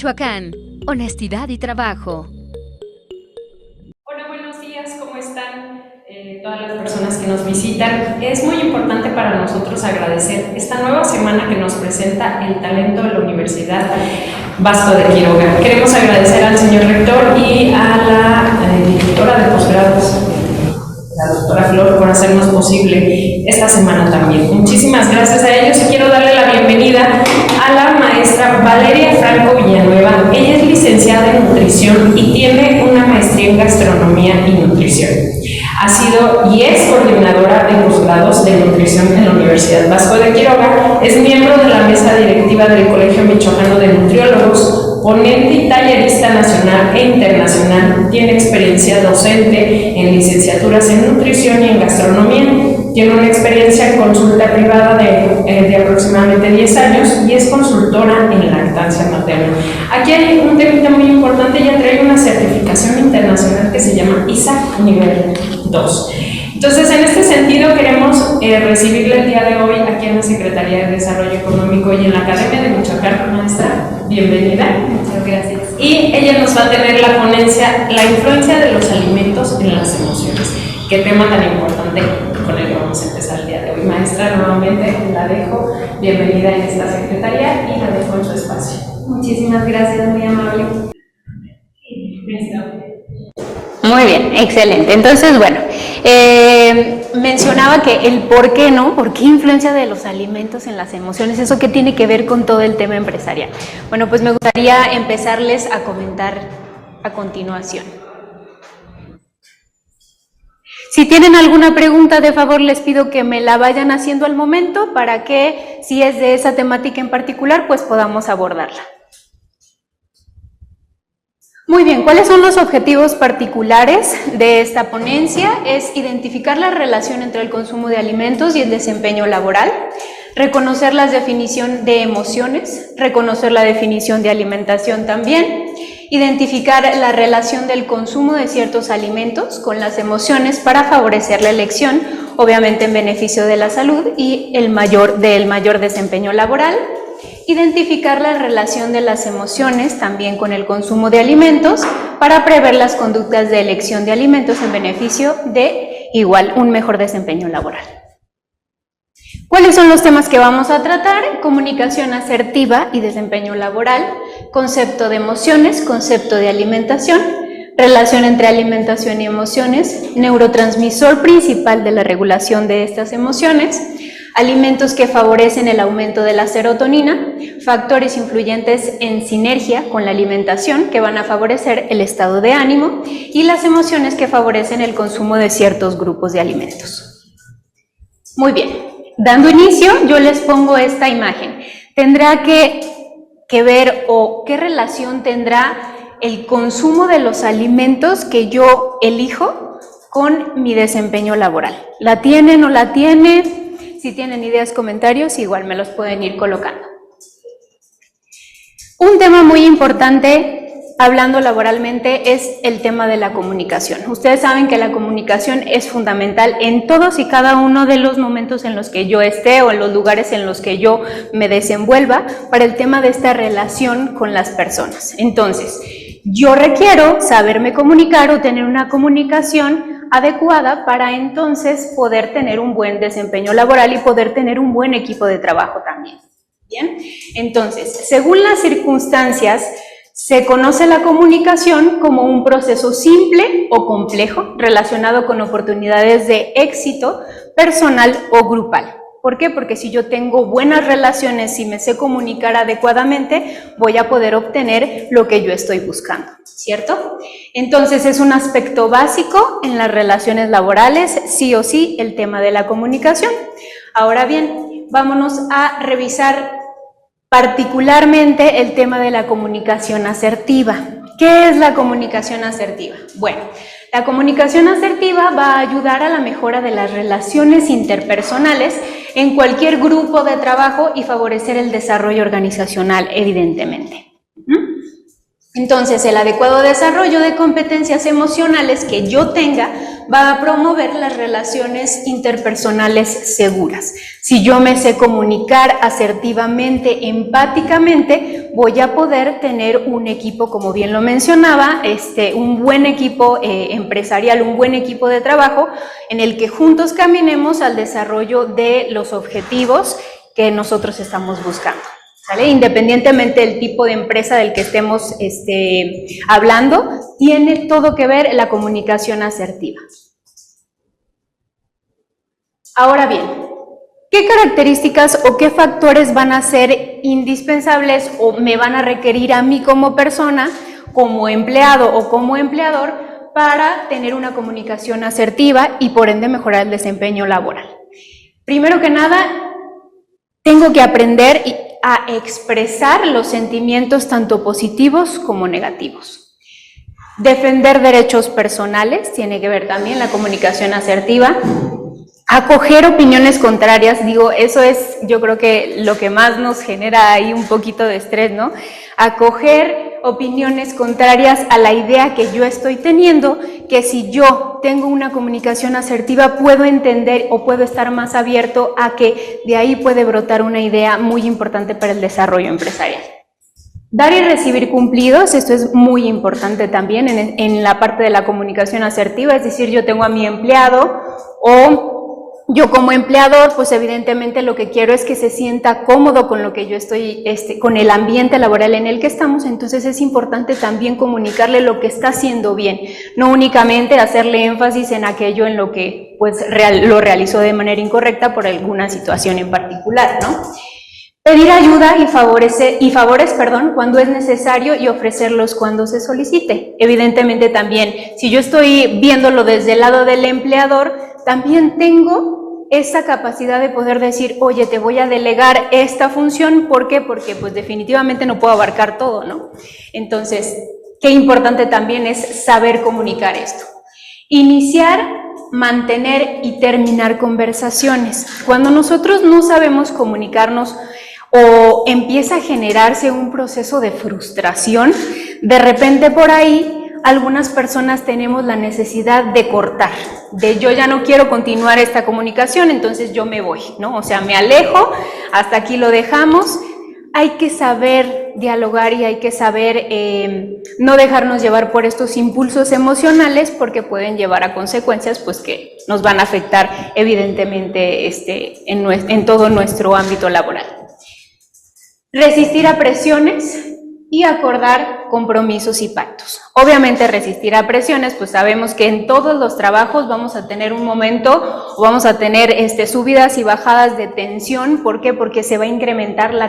Michoacán, honestidad y trabajo. Hola, buenos días, ¿cómo están todas las personas que nos visitan? Es muy importante para nosotros agradecer esta nueva semana que nos presenta el talento de la Universidad Vasco de Quiroga. Queremos agradecer al señor rector y a la directora de posgrados, la doctora Flor, por hacernos posible esta semana también. Muchísimas gracias a ellos y quiero darle la bienvenida a la maestra Valeria Franco Villanueva. Ella es licenciada en nutrición y tiene una maestría en gastronomía y nutrición. Ha sido y es coordinadora de posgrados de nutrición en la Universidad Vasco de Quiroga. Es miembro de la mesa directiva del Colegio Michoacano de Nutriólogos, ponente y tallerista nacional e internacional. Tiene experiencia docente en licenciaturas en nutrición y en gastronomía. Tiene una experiencia en consulta privada de aproximadamente 10 años y es consultora en lactancia materna. Aquí hay un temita muy importante. Ella trae una certificación internacional que se llama ISAC nivel 2. Entonces, en este sentido, queremos recibirla el día de hoy aquí en la Secretaría de Desarrollo Económico y en la Academia de Michoacán. Maestra, bienvenida. Muchas gracias. Y ella nos va a tener la ponencia, la influencia de los alimentos en las emociones. Qué tema tan importante con el que vamos a empezar el día de hoy. Maestra, nuevamente la dejo. Bienvenida en esta secretaría y la dejo en su espacio. Muchísimas gracias, muy amable. Listo. Muy bien, excelente. Entonces, bueno, mencionaba que el por qué, ¿no? ¿Por qué influencia de los alimentos en las emociones? ¿Eso qué tiene que ver con todo el tema empresarial? Bueno, pues me gustaría empezarles a comentar a continuación. Si tienen alguna pregunta, de favor les pido que me la vayan haciendo al momento para que, si es de esa temática en particular, pues podamos abordarla. Muy bien, ¿cuáles son los objetivos particulares de esta ponencia? Es identificar la relación entre el consumo de alimentos y el desempeño laboral, reconocer la definición de emociones, reconocer la definición de alimentación también, identificar la relación del consumo de ciertos alimentos con las emociones para favorecer la elección, obviamente en beneficio de la salud y del mayor desempeño laboral. Identificar la relación de las emociones también con el consumo de alimentos para prever las conductas de elección de alimentos en beneficio de igual un mejor desempeño laboral. ¿Cuáles son los temas que vamos a tratar? Comunicación asertiva y desempeño laboral, concepto de emociones, concepto de alimentación, relación entre alimentación y emociones, neurotransmisor principal de la regulación de estas emociones, alimentos que favorecen el aumento de la serotonina, factores influyentes en sinergia con la alimentación que van a favorecer el estado de ánimo y las emociones que favorecen el consumo de ciertos grupos de alimentos. Muy bien, dando inicio yo les pongo esta imagen. Tendrá que ver o qué relación tendrá el consumo de los alimentos que yo elijo con mi desempeño laboral. ¿La tiene, no la tiene? Si tienen ideas, comentarios, igual me los pueden ir colocando. Un tema muy importante, hablando laboralmente, es el tema de la comunicación. Ustedes saben que la comunicación es fundamental en todos y cada uno de los momentos en los que yo esté o en los lugares en los que yo me desenvuelva para el tema de esta relación con las personas. Entonces, yo requiero saberme comunicar o tener una comunicación adecuada para entonces poder tener un buen desempeño laboral y poder tener un buen equipo de trabajo también. Bien, entonces, según las circunstancias, se conoce la comunicación como un proceso simple o complejo relacionado con oportunidades de éxito personal o grupal. ¿Por qué? Porque si yo tengo buenas relaciones y me sé comunicar adecuadamente, voy a poder obtener lo que yo estoy buscando, ¿cierto? Entonces es un aspecto básico en las relaciones laborales, sí o sí, el tema de la comunicación. Ahora bien, vámonos a revisar particularmente el tema de la comunicación asertiva. ¿Qué es la comunicación asertiva? Bueno, la comunicación asertiva va a ayudar a la mejora de las relaciones interpersonales en cualquier grupo de trabajo y favorecer el desarrollo organizacional, evidentemente. Entonces, el adecuado desarrollo de competencias emocionales que yo tenga va a promover las relaciones interpersonales seguras. Si yo me sé comunicar asertivamente, empáticamente, voy a poder tener un equipo, como bien lo mencionaba, un buen equipo empresarial, un buen equipo de trabajo en el que juntos caminemos al desarrollo de los objetivos que nosotros estamos buscando. ¿Sale? Independientemente del tipo de empresa del que estemos hablando, tiene todo que ver la comunicación asertiva. Ahora bien, ¿qué características o qué factores van a ser indispensables o me van a requerir a mí como persona, como empleado o como empleador, para tener una comunicación asertiva y por ende mejorar el desempeño laboral? Primero que nada, tengo que aprender a expresar los sentimientos tanto positivos como negativos. Defender derechos personales, tiene que ver también la comunicación asertiva. Acoger opiniones contrarias, digo, eso es yo creo que lo que más nos genera ahí un poquito de estrés, ¿no? Acoger opiniones contrarias a la idea que yo estoy teniendo, que si yo tengo una comunicación asertiva puedo entender o puedo estar más abierto a que de ahí puede brotar una idea muy importante para el desarrollo empresarial. Dar y recibir cumplidos, esto es muy importante también en la parte de la comunicación asertiva, es decir, yo tengo a mi empleado o yo como empleador, pues evidentemente lo que quiero es que se sienta cómodo con lo que yo estoy, con el ambiente laboral en el que estamos, entonces es importante también comunicarle lo que está haciendo bien, no únicamente hacerle énfasis en aquello en lo que pues lo realizó de manera incorrecta por alguna situación en particular, ¿no? Pedir ayuda y favores, cuando es necesario y ofrecerlos cuando se solicite. Evidentemente también, si yo estoy viéndolo desde el lado del empleador, también tengo esa capacidad de poder decir, oye, te voy a delegar esta función, ¿por qué? Porque pues definitivamente no puedo abarcar todo, ¿no? Entonces, qué importante también es saber comunicar esto. Iniciar, mantener y terminar conversaciones. Cuando nosotros no sabemos comunicarnos o empieza a generarse un proceso de frustración, de repente por ahí algunas personas tenemos la necesidad de cortar, de yo ya no quiero continuar esta comunicación, entonces yo me voy, ¿no? O sea, me alejo, hasta aquí lo dejamos. Hay que saber dialogar y hay que saber no dejarnos llevar por estos impulsos emocionales porque pueden llevar a consecuencias pues que nos van a afectar evidentemente en todo nuestro ámbito laboral. Resistir a presiones y acordar compromisos y pactos. Obviamente resistir a presiones, pues sabemos que en todos los trabajos vamos a tener un momento o vamos a tener subidas y bajadas de tensión. ¿Por qué? Porque se va a incrementar la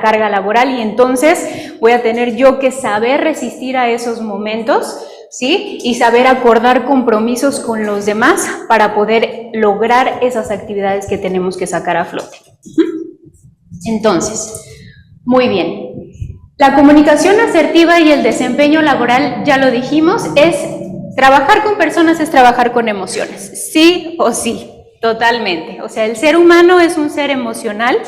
carga laboral y entonces voy a tener yo que saber resistir a esos momentos, ¿sí? Y saber acordar compromisos con los demás para poder lograr esas actividades que tenemos que sacar a flote. Entonces, muy bien. La comunicación asertiva y el desempeño laboral, ya lo dijimos, es trabajar con personas, es trabajar con emociones, sí o sí, totalmente. O sea, el ser humano es un ser emocional,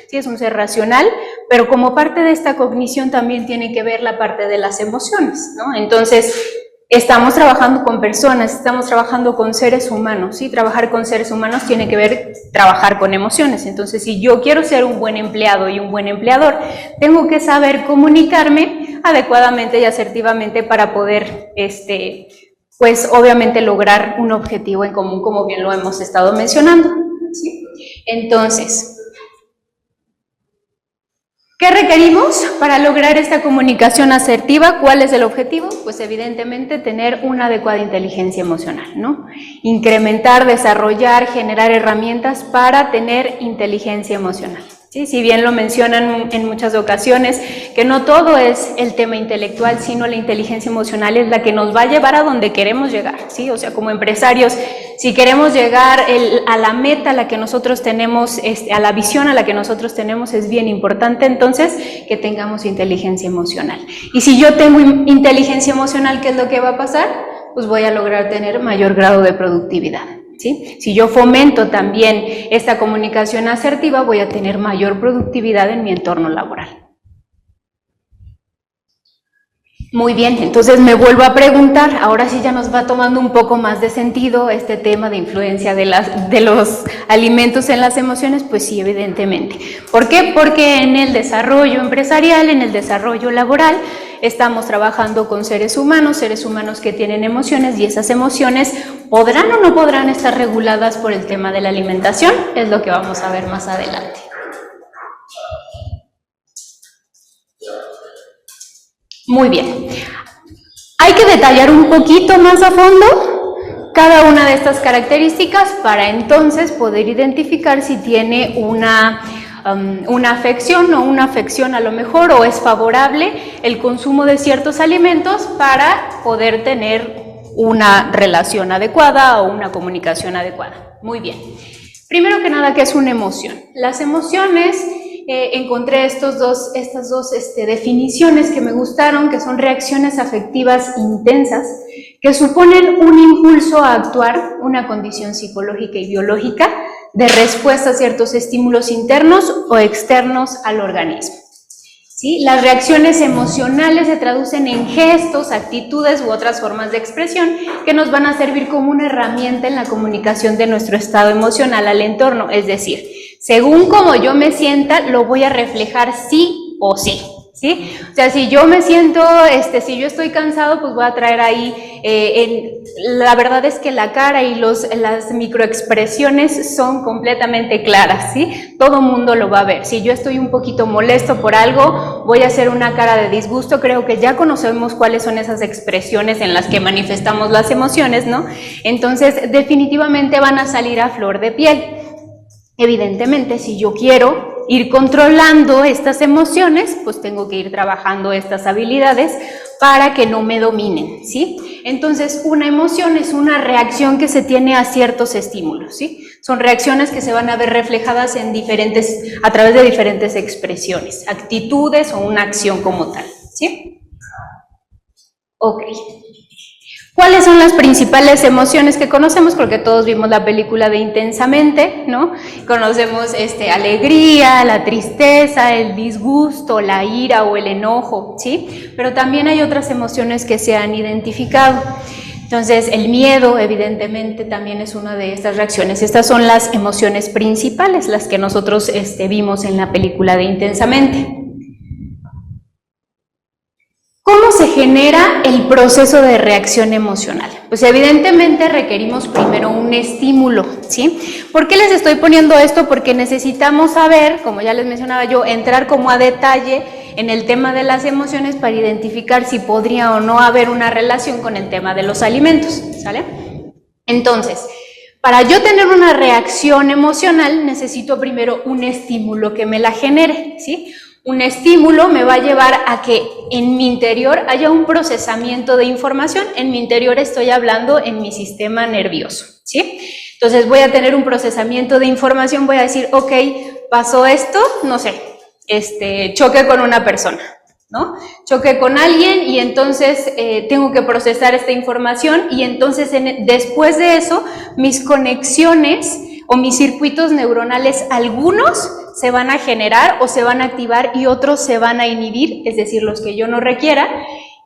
sí es un ser racional, pero como parte de esta cognición también tiene que ver la parte de las emociones, ¿no? Entonces, estamos trabajando con personas, estamos trabajando con seres humanos, ¿sí? Trabajar con seres humanos tiene que ver trabajar con emociones. Entonces, si yo quiero ser un buen empleado y un buen empleador, tengo que saber comunicarme adecuadamente y asertivamente para poder, pues obviamente lograr un objetivo en común, como bien lo hemos estado mencionando, ¿sí? Entonces, ¿qué requerimos para lograr esta comunicación asertiva? ¿Cuál es el objetivo? Pues evidentemente tener una adecuada inteligencia emocional, ¿no? Incrementar, desarrollar, generar herramientas para tener inteligencia emocional. ¿Sí? Si bien lo mencionan en muchas ocasiones, que no todo es el tema intelectual, sino la inteligencia emocional es la que nos va a llevar a donde queremos llegar, ¿sí? O sea, como empresarios, si queremos llegar a la meta a la que nosotros tenemos, a la visión a la que nosotros tenemos, es bien importante entonces que tengamos inteligencia emocional. Y si yo tengo inteligencia emocional, ¿qué es lo que va a pasar? Pues voy a lograr tener mayor grado de productividad. ¿Sí? Si yo fomento también esta comunicación asertiva, voy a tener mayor productividad en mi entorno laboral. Muy bien, entonces me vuelvo a preguntar, ahora sí ya nos va tomando un poco más de sentido este tema de influencia de los alimentos en las emociones. Pues sí, evidentemente. ¿Por qué? Porque en el desarrollo empresarial, en el desarrollo laboral, estamos trabajando con seres humanos que tienen emociones, y esas emociones podrán o no podrán estar reguladas por el tema de la alimentación, es lo que vamos a ver más adelante. Muy bien. Hay que detallar un poquito más a fondo cada una de estas características para entonces poder identificar si tiene una afección o una afección a lo mejor, o es favorable el consumo de ciertos alimentos para poder tener una relación adecuada o una comunicación adecuada. Muy bien. Primero que nada, ¿qué es una emoción? Las emociones... encontré estas dos definiciones que me gustaron, que son reacciones afectivas intensas, que suponen un impulso a actuar, una condición psicológica y biológica de respuesta a ciertos estímulos internos o externos al organismo. ¿Sí? Las reacciones emocionales se traducen en gestos, actitudes u otras formas de expresión que nos van a servir como una herramienta en la comunicación de nuestro estado emocional al entorno, es decir, según como yo me sienta, lo voy a reflejar sí o sí, ¿sí? O sea, si yo me siento, si yo estoy cansado, pues voy a traer ahí, la verdad es que la cara y las microexpresiones son completamente claras, ¿sí? Todo mundo lo va a ver. Si yo estoy un poquito molesto por algo, voy a hacer una cara de disgusto. Creo que ya conocemos cuáles son esas expresiones en las que manifestamos las emociones, ¿no? Entonces, definitivamente van a salir a flor de piel. Evidentemente, si yo quiero ir controlando estas emociones, pues tengo que ir trabajando estas habilidades para que no me dominen, ¿sí? Entonces, una emoción es una reacción que se tiene a ciertos estímulos, ¿sí? Son reacciones que se van a ver reflejadas a través de diferentes expresiones, actitudes o una acción como tal, ¿sí? Ok. ¿Cuáles son las principales emociones que conocemos? Porque todos vimos la película de Intensamente, ¿no? Conocemos alegría, la tristeza, el disgusto, la ira o el enojo, ¿sí? Pero también hay otras emociones que se han identificado. Entonces, el miedo, evidentemente, también es una de estas reacciones. Estas son las emociones principales, las que nosotros vimos en la película de Intensamente. ¿Cómo se genera el proceso de reacción emocional? Pues evidentemente requerimos primero un estímulo, ¿sí? ¿Por qué les estoy poniendo esto? Porque necesitamos saber, como ya les mencionaba yo, entrar como a detalle en el tema de las emociones para identificar si podría o no haber una relación con el tema de los alimentos, ¿sale? Entonces, para yo tener una reacción emocional necesito primero un estímulo que me la genere, ¿sí? Un estímulo me va a llevar a que en mi interior haya un procesamiento de información. En mi interior estoy hablando en mi sistema nervioso, ¿sí? Entonces voy a tener un procesamiento de información, voy a decir, ok, pasó esto, no sé, choque con una persona, ¿no? Choque con alguien y entonces tengo que procesar esta información y entonces después de eso mis conexiones o mis circuitos neuronales, algunos se van a generar o se van a activar y otros se van a inhibir, es decir, los que yo no requiera,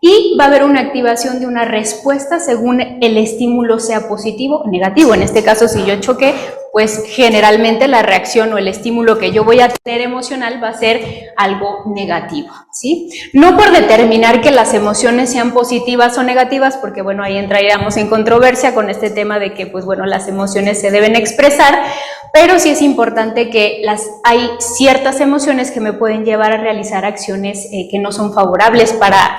y va a haber una activación de una respuesta según el estímulo sea positivo o negativo. En este caso, si yo choqué, pues generalmente la reacción o el estímulo que yo voy a tener emocional va a ser algo negativo, ¿sí? No por determinar que las emociones sean positivas o negativas, porque bueno, ahí entraríamos en controversia con este tema de que, pues bueno, las emociones se deben expresar, pero sí es importante que hay ciertas emociones que me pueden llevar a realizar acciones que no son favorables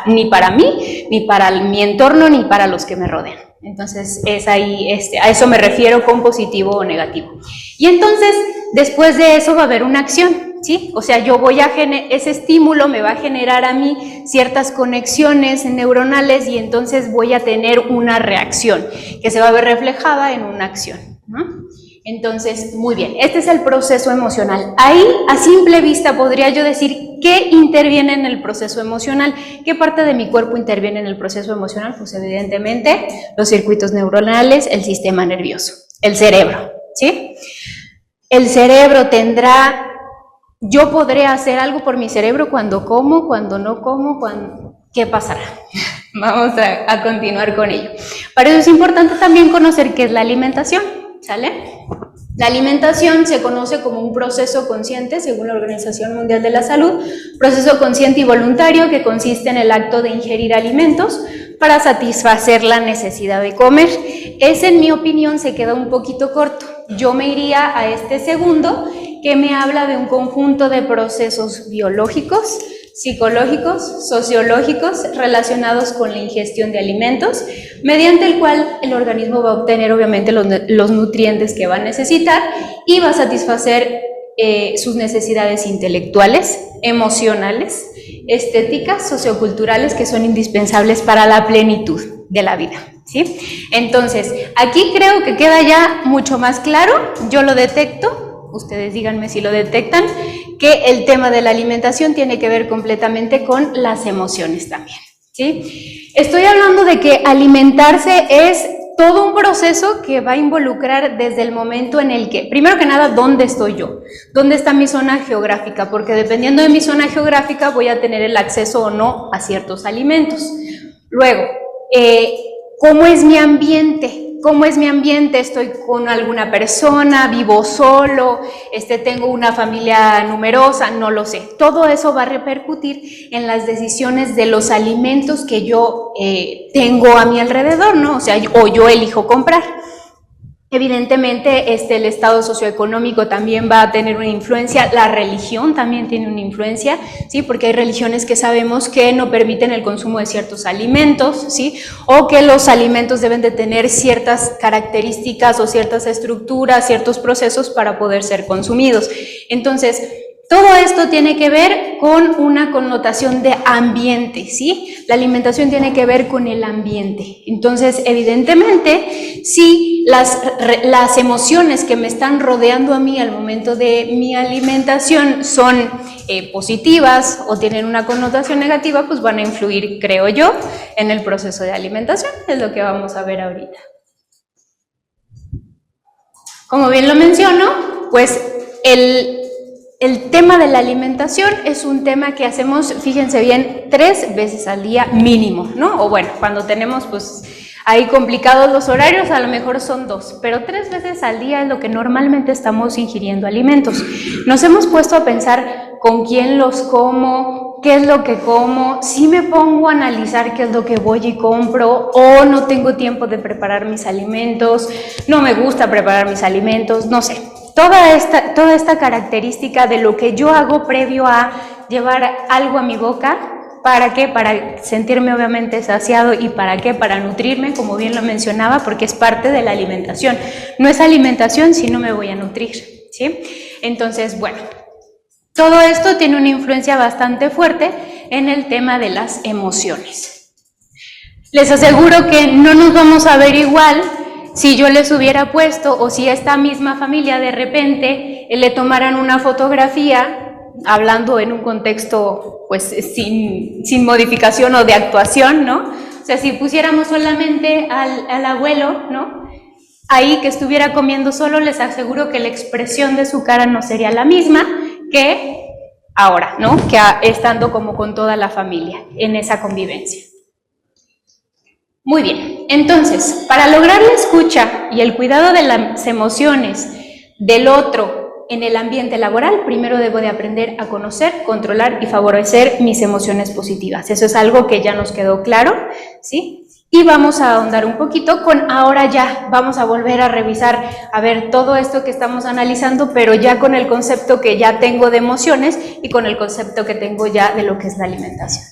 ni para mí, ni para mi entorno, ni para los que me rodean. Entonces, es ahí, a eso me refiero con positivo o negativo. Y entonces, después de eso va a haber una acción, ¿sí? O sea, ese estímulo me va a generar a mí ciertas conexiones neuronales y entonces voy a tener una reacción que se va a ver reflejada en una acción, ¿no? Entonces, muy bien, este es el proceso emocional. Ahí, a simple vista, podría yo decir qué interviene en el proceso emocional. ¿Qué parte de mi cuerpo interviene en el proceso emocional? Pues evidentemente los circuitos neuronales, el sistema nervioso, el cerebro, ¿sí? El cerebro yo podré hacer algo por mi cerebro cuando como, cuando no como, ¿qué pasará? Vamos a continuar con ello. Para eso es importante también conocer qué es la alimentación, ¿sale? La alimentación se conoce como un proceso consciente, según la Organización Mundial de la Salud, proceso consciente y voluntario que consiste en el acto de ingerir alimentos para satisfacer la necesidad de comer. Ese, en mi opinión, se queda un poquito corto. Yo me iría a este segundo, que me habla de un conjunto de procesos biológicos, psicológicos, sociológicos relacionados con la ingestión de alimentos, mediante el cual el organismo va a obtener obviamente los nutrientes que va a necesitar y va a satisfacer sus necesidades intelectuales, emocionales, estéticas, socioculturales, que son indispensables para la plenitud de la vida, ¿sí? Entonces, aquí creo que queda ya mucho más claro, yo lo detecto, ustedes díganme si lo detectan, que el tema de la alimentación tiene que ver completamente con las emociones también, ¿sí? Estoy hablando de que alimentarse es todo un proceso que va a involucrar desde el momento en el que, primero que nada, ¿dónde estoy yo? ¿Dónde está mi zona geográfica? Porque dependiendo de mi zona geográfica voy a tener el acceso o no a ciertos alimentos. Luego, ¿cómo es mi ambiente? ¿Cómo es mi ambiente? ¿Estoy con alguna persona? ¿Vivo solo? ¿Tengo una familia numerosa? No lo sé. Todo eso va a repercutir en las decisiones de los alimentos que yo tengo a mi alrededor, ¿no? O sea, o yo elijo comprar. Evidentemente, el estado socioeconómico también va a tener una influencia, la religión también tiene una influencia, ¿sí? Porque hay religiones que sabemos que no permiten el consumo de ciertos alimentos, ¿sí? O que los alimentos deben de tener ciertas características o ciertas estructuras, ciertos procesos para poder ser consumidos. Entonces, todo esto tiene que ver con una connotación de ambiente, ¿sí? La alimentación tiene que ver con el ambiente. Entonces, evidentemente, si las emociones que me están rodeando a mí al momento de mi alimentación son positivas o tienen una connotación negativa, pues van a influir, creo yo, en el proceso de alimentación. Es lo que vamos a ver ahorita. Como bien lo menciono, pues el tema de la alimentación es un tema que hacemos, fíjense bien, 3 veces al día mínimo, ¿no? O bueno, cuando tenemos pues ahí complicados los horarios, a lo mejor son 2, pero 3 veces al día es lo que normalmente estamos ingiriendo alimentos. Nos hemos puesto a pensar con quién los como, qué es lo que como, si me pongo a analizar qué es lo que voy y compro, o no tengo tiempo de preparar mis alimentos, no me gusta preparar mis alimentos, no sé. Toda esta característica de lo que yo hago previo a llevar algo a mi boca, ¿para qué? Para sentirme obviamente saciado, y ¿para qué? Para nutrirme, como bien lo mencionaba, porque es parte de la alimentación. No es alimentación si no me voy a nutrir, ¿sí? Entonces, bueno, todo esto tiene una influencia bastante fuerte en el tema de las emociones. Les aseguro que no nos vamos a ver igual si yo les hubiera puesto, o si esta misma familia de repente le tomaran una fotografía, hablando en un contexto pues sin modificación o de actuación, ¿no? O sea, si pusiéramos solamente al abuelo, ¿no? Ahí que estuviera comiendo solo, les aseguro que la expresión de su cara no sería la misma que ahora, ¿no? Que estando como con toda la familia en esa convivencia. Muy bien, entonces, para lograr la escucha y el cuidado de las emociones del otro en el ambiente laboral, primero debo de aprender a conocer, controlar y favorecer mis emociones positivas. Eso es algo que ya nos quedó claro, ¿sí? Y vamos a ahondar un poquito ahora ya vamos a volver a revisar, a ver todo esto que estamos analizando, pero ya con el concepto que ya tengo de emociones y con el concepto que tengo ya de lo que es la alimentación.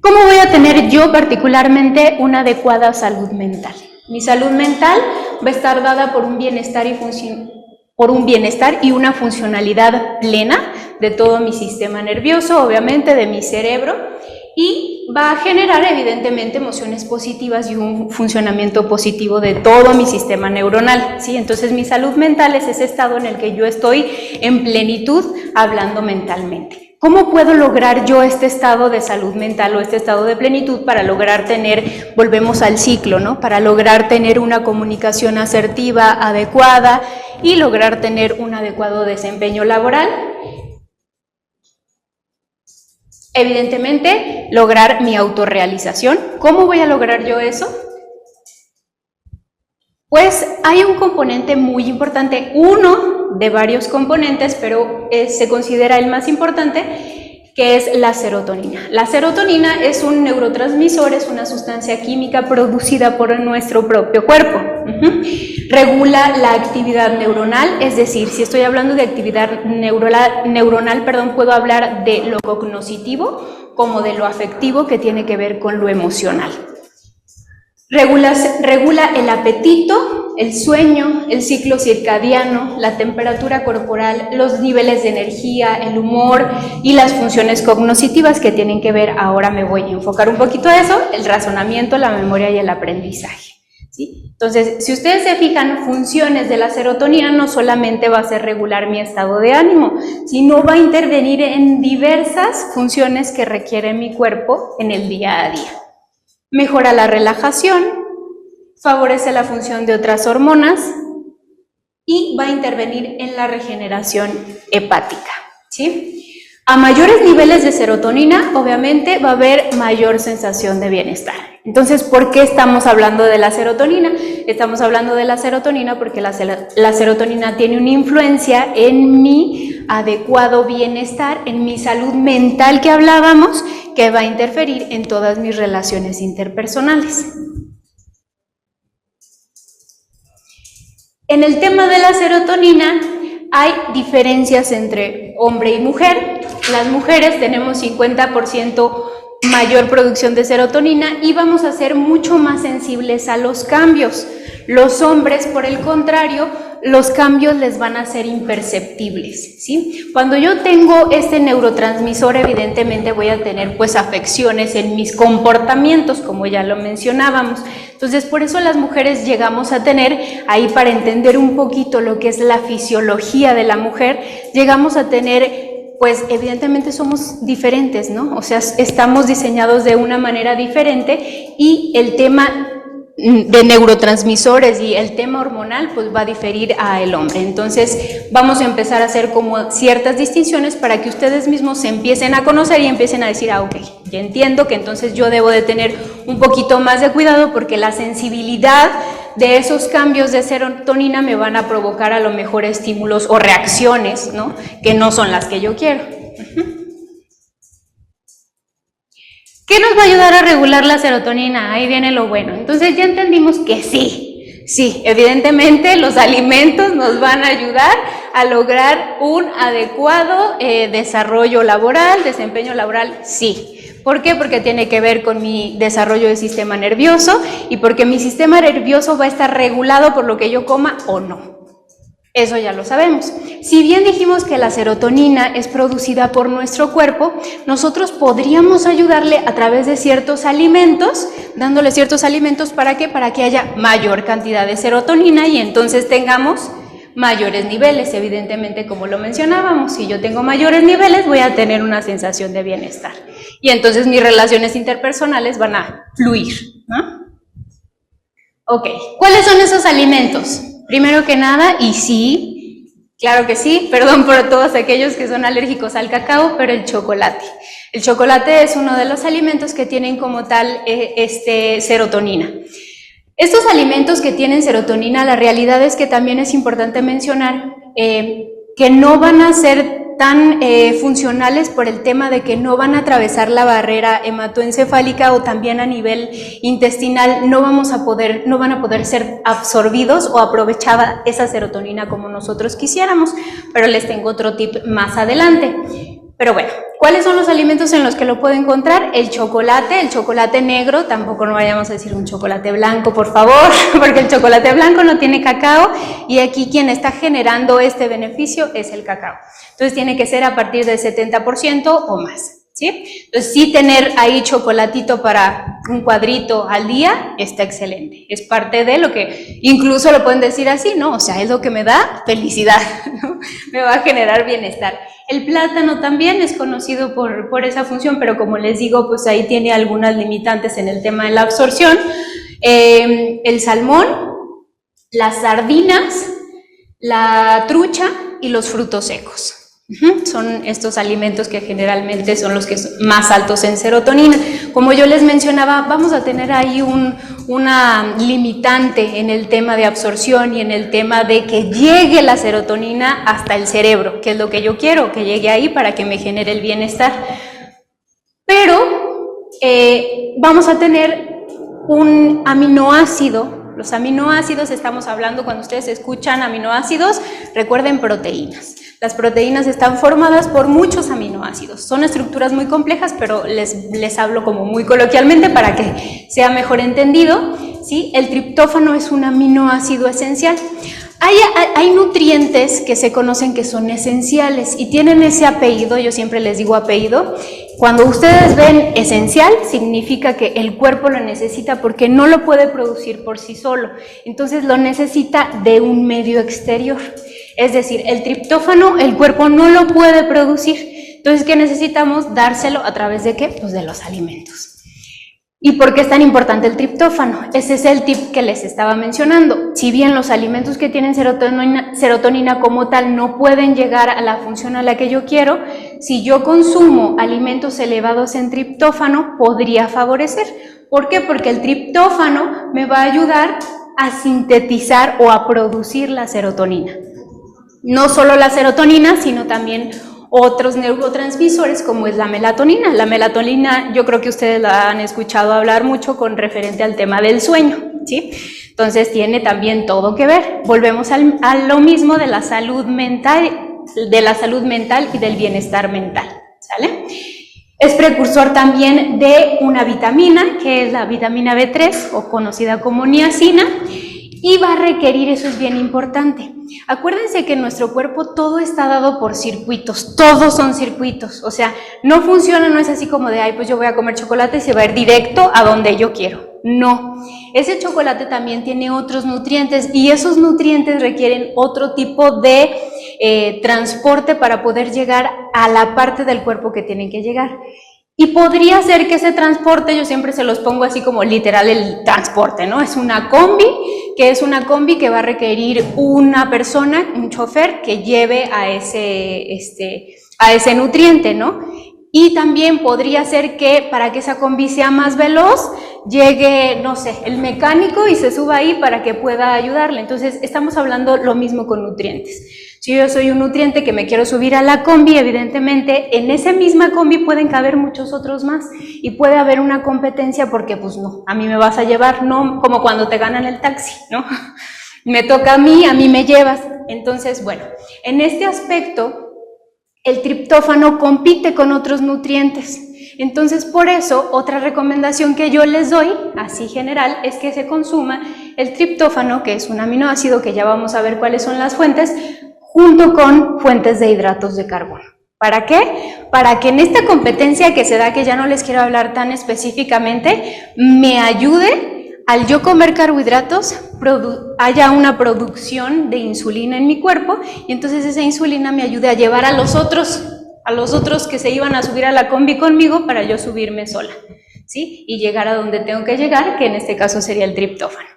¿Cómo voy a tener yo particularmente una adecuada salud mental? Mi salud mental va a estar dada por un bienestar y una funcionalidad plena de todo mi sistema nervioso, obviamente de mi cerebro, y va a generar evidentemente emociones positivas y un funcionamiento positivo de todo mi sistema neuronal, ¿sí? Entonces mi salud mental es ese estado en el que yo estoy en plenitud hablando mentalmente. ¿Cómo puedo lograr yo este estado de salud mental o este estado de plenitud para lograr tener, volvemos al ciclo, ¿no? Para lograr tener una comunicación asertiva, adecuada y lograr tener un adecuado desempeño laboral? Evidentemente, lograr mi autorrealización. ¿Cómo voy a lograr yo eso? Pues hay un componente muy importante, uno de varios componentes, pero se considera el más importante, que es la serotonina. La serotonina es un neurotransmisor, es una sustancia química producida por nuestro propio cuerpo. Regula la actividad neuronal, es decir, si estoy hablando de actividad neuronal, puedo hablar de lo cognoscitivo como de lo afectivo, que tiene que ver con lo emocional. Regula el apetito, el sueño, el ciclo circadiano, la temperatura corporal, los niveles de energía, el humor y las funciones cognitivas que tienen que ver, ahora me voy a enfocar un poquito a eso, el razonamiento, la memoria y el aprendizaje. ¿Sí? Entonces, si ustedes se fijan, funciones de la serotonina no solamente va a ser regular mi estado de ánimo, sino va a intervenir en diversas funciones que requiere mi cuerpo en el día a día. Mejora la relajación, favorece la función de otras hormonas y va a intervenir en la regeneración hepática, ¿sí? A mayores niveles de serotonina, obviamente, va a haber mayor sensación de bienestar. Entonces, ¿por qué estamos hablando de la serotonina? Estamos hablando de la serotonina porque la serotonina tiene una influencia en mi adecuado bienestar, en mi salud mental que hablábamos, que va a interferir en todas mis relaciones interpersonales. En el tema de la serotonina hay diferencias entre hombre y mujer. Las mujeres tenemos 50% mayor producción de serotonina y vamos a ser mucho más sensibles a los cambios. Los hombres, por el contrario, los cambios les van a ser imperceptibles, ¿sí? Cuando yo tengo este neurotransmisor, evidentemente voy a tener pues afecciones en mis comportamientos, como ya lo mencionábamos. Entonces, por eso las mujeres llegamos a tener, ahí para entender un poquito lo que es la fisiología de la mujer, llegamos a tener, pues evidentemente somos diferentes, ¿no? O sea, estamos diseñados de una manera diferente y el tema de neurotransmisores y el tema hormonal pues va a diferir al hombre. Entonces vamos a empezar a hacer como ciertas distinciones para que ustedes mismos se empiecen a conocer y empiecen a decir, ok, ya entiendo que entonces yo debo de tener un poquito más de cuidado porque la sensibilidad de esos cambios de serotonina me van a provocar a lo mejor estímulos o reacciones, ¿no? Que no son las que yo quiero. ¿Qué nos va a ayudar a regular la serotonina? Ahí viene lo bueno. Entonces ya entendimos que sí, evidentemente los alimentos nos van a ayudar a lograr un adecuado desarrollo laboral, desempeño laboral, sí. ¿Por qué? Porque tiene que ver con mi desarrollo del sistema nervioso y porque mi sistema nervioso va a estar regulado por lo que yo coma o no. Eso ya lo sabemos. Si bien dijimos que la serotonina es producida por nuestro cuerpo, nosotros podríamos ayudarle a través de ciertos alimentos, dándole ciertos alimentos, ¿para qué? Para que haya mayor cantidad de serotonina y entonces tengamos mayores niveles, evidentemente, como lo mencionábamos. Si yo tengo mayores niveles, voy a tener una sensación de bienestar. Y entonces mis relaciones interpersonales van a fluir, ¿no? Ok, ¿cuáles son esos alimentos? Primero que nada, y sí, claro que sí, perdón por todos aquellos que son alérgicos al cacao, pero el chocolate. El chocolate es uno de los alimentos que tienen como tal serotonina. Estos alimentos que tienen serotonina, la realidad es que también es importante mencionar que no van a ser tan funcionales por el tema de que no van a atravesar la barrera hematoencefálica o también a nivel intestinal no van a poder ser absorbidos o aprovechada esa serotonina como nosotros quisiéramos, pero les tengo otro tip más adelante. Pero bueno, ¿cuáles son los alimentos en los que lo puedo encontrar? El chocolate negro, tampoco no vayamos a decir un chocolate blanco, por favor, porque el chocolate blanco no tiene cacao y aquí quien está generando este beneficio es el cacao. Entonces tiene que ser a partir del 70% o más, ¿sí? Entonces sí tener ahí chocolatito para un cuadrito al día está excelente. Es parte de lo que, incluso lo pueden decir así, ¿no? O sea, es lo que me da felicidad, ¿no? Me va a generar bienestar. El plátano también es conocido por esa función, pero como les digo, pues ahí tiene algunas limitantes en el tema de la absorción. El salmón, las sardinas, la trucha y los frutos secos. Son estos alimentos que generalmente son los que son más altos en serotonina. Como yo les mencionaba, vamos a tener ahí una limitante en el tema de absorción y en el tema de que llegue la serotonina hasta el cerebro, que es lo que yo quiero, que llegue ahí para que me genere el bienestar. Pero vamos a tener un aminoácido. Los aminoácidos, estamos hablando, cuando ustedes escuchan aminoácidos, recuerden proteínas. Las proteínas están formadas por muchos aminoácidos. Son estructuras muy complejas, pero les hablo como muy coloquialmente para que sea mejor entendido, ¿sí? El triptófano es un aminoácido esencial. Hay nutrientes que se conocen que son esenciales y tienen ese apellido, yo siempre les digo apellido. Cuando ustedes ven esencial, significa que el cuerpo lo necesita porque no lo puede producir por sí solo. Entonces lo necesita de un medio exterior. Es decir, el triptófano el cuerpo no lo puede producir. Entonces, ¿qué necesitamos? Dárselo a través de ¿qué? Pues de los alimentos. ¿Y por qué es tan importante el triptófano? Ese es el tip que les estaba mencionando. Si bien los alimentos que tienen serotonina como tal no pueden llegar a la función a la que yo quiero, si yo consumo alimentos elevados en triptófano, podría favorecer. ¿Por qué? Porque el triptófano me va a ayudar a sintetizar o a producir la serotonina. No solo la serotonina, sino también otros neurotransmisores como es la melatonina. La melatonina yo creo que ustedes la han escuchado hablar mucho con referente al tema del sueño, ¿sí? Entonces tiene también todo que ver. Volvemos a lo mismo de la salud mental y del bienestar mental, ¿sale? Es precursor también de una vitamina, que es la vitamina B3 o conocida como niacina, y va a requerir, eso es bien importante. Acuérdense que en nuestro cuerpo todo está dado por circuitos, todos son circuitos, o sea, no funciona, no es así como de, ay, pues yo voy a comer chocolate y se va a ir directo a donde yo quiero. No, ese chocolate también tiene otros nutrientes y esos nutrientes requieren otro tipo de transporte para poder llegar a la parte del cuerpo que tienen que llegar. Y podría ser que ese transporte, yo siempre se los pongo así como literal el transporte, ¿no? Es una combi, que va a requerir una persona, un chofer, que lleve a ese nutriente, ¿no? Y también podría ser que para que esa combi sea más veloz, llegue, no sé, el mecánico y se suba ahí para que pueda ayudarle. Entonces, estamos hablando lo mismo con nutrientes. Si yo soy un nutriente que me quiero subir a la combi, evidentemente en esa misma combi pueden caber muchos otros más y puede haber una competencia porque pues no, a mí me vas a llevar, no como cuando te ganan el taxi, ¿no? Me toca a mí me llevas. Entonces, bueno, en este aspecto el triptófano compite con otros nutrientes. Entonces, por eso, otra recomendación que yo les doy, así general, es que se consuma el triptófano, que es un aminoácido, que ya vamos a ver cuáles son las fuentes, junto con fuentes de hidratos de carbono. ¿Para qué? Para que en esta competencia que se da, que ya no les quiero hablar tan específicamente, me ayude, al yo comer carbohidratos, haya una producción de insulina en mi cuerpo, y entonces esa insulina me ayude a llevar a los otros que se iban a subir a la combi conmigo para yo subirme sola, ¿sí? Y llegar a donde tengo que llegar, que en este caso sería el triptófano,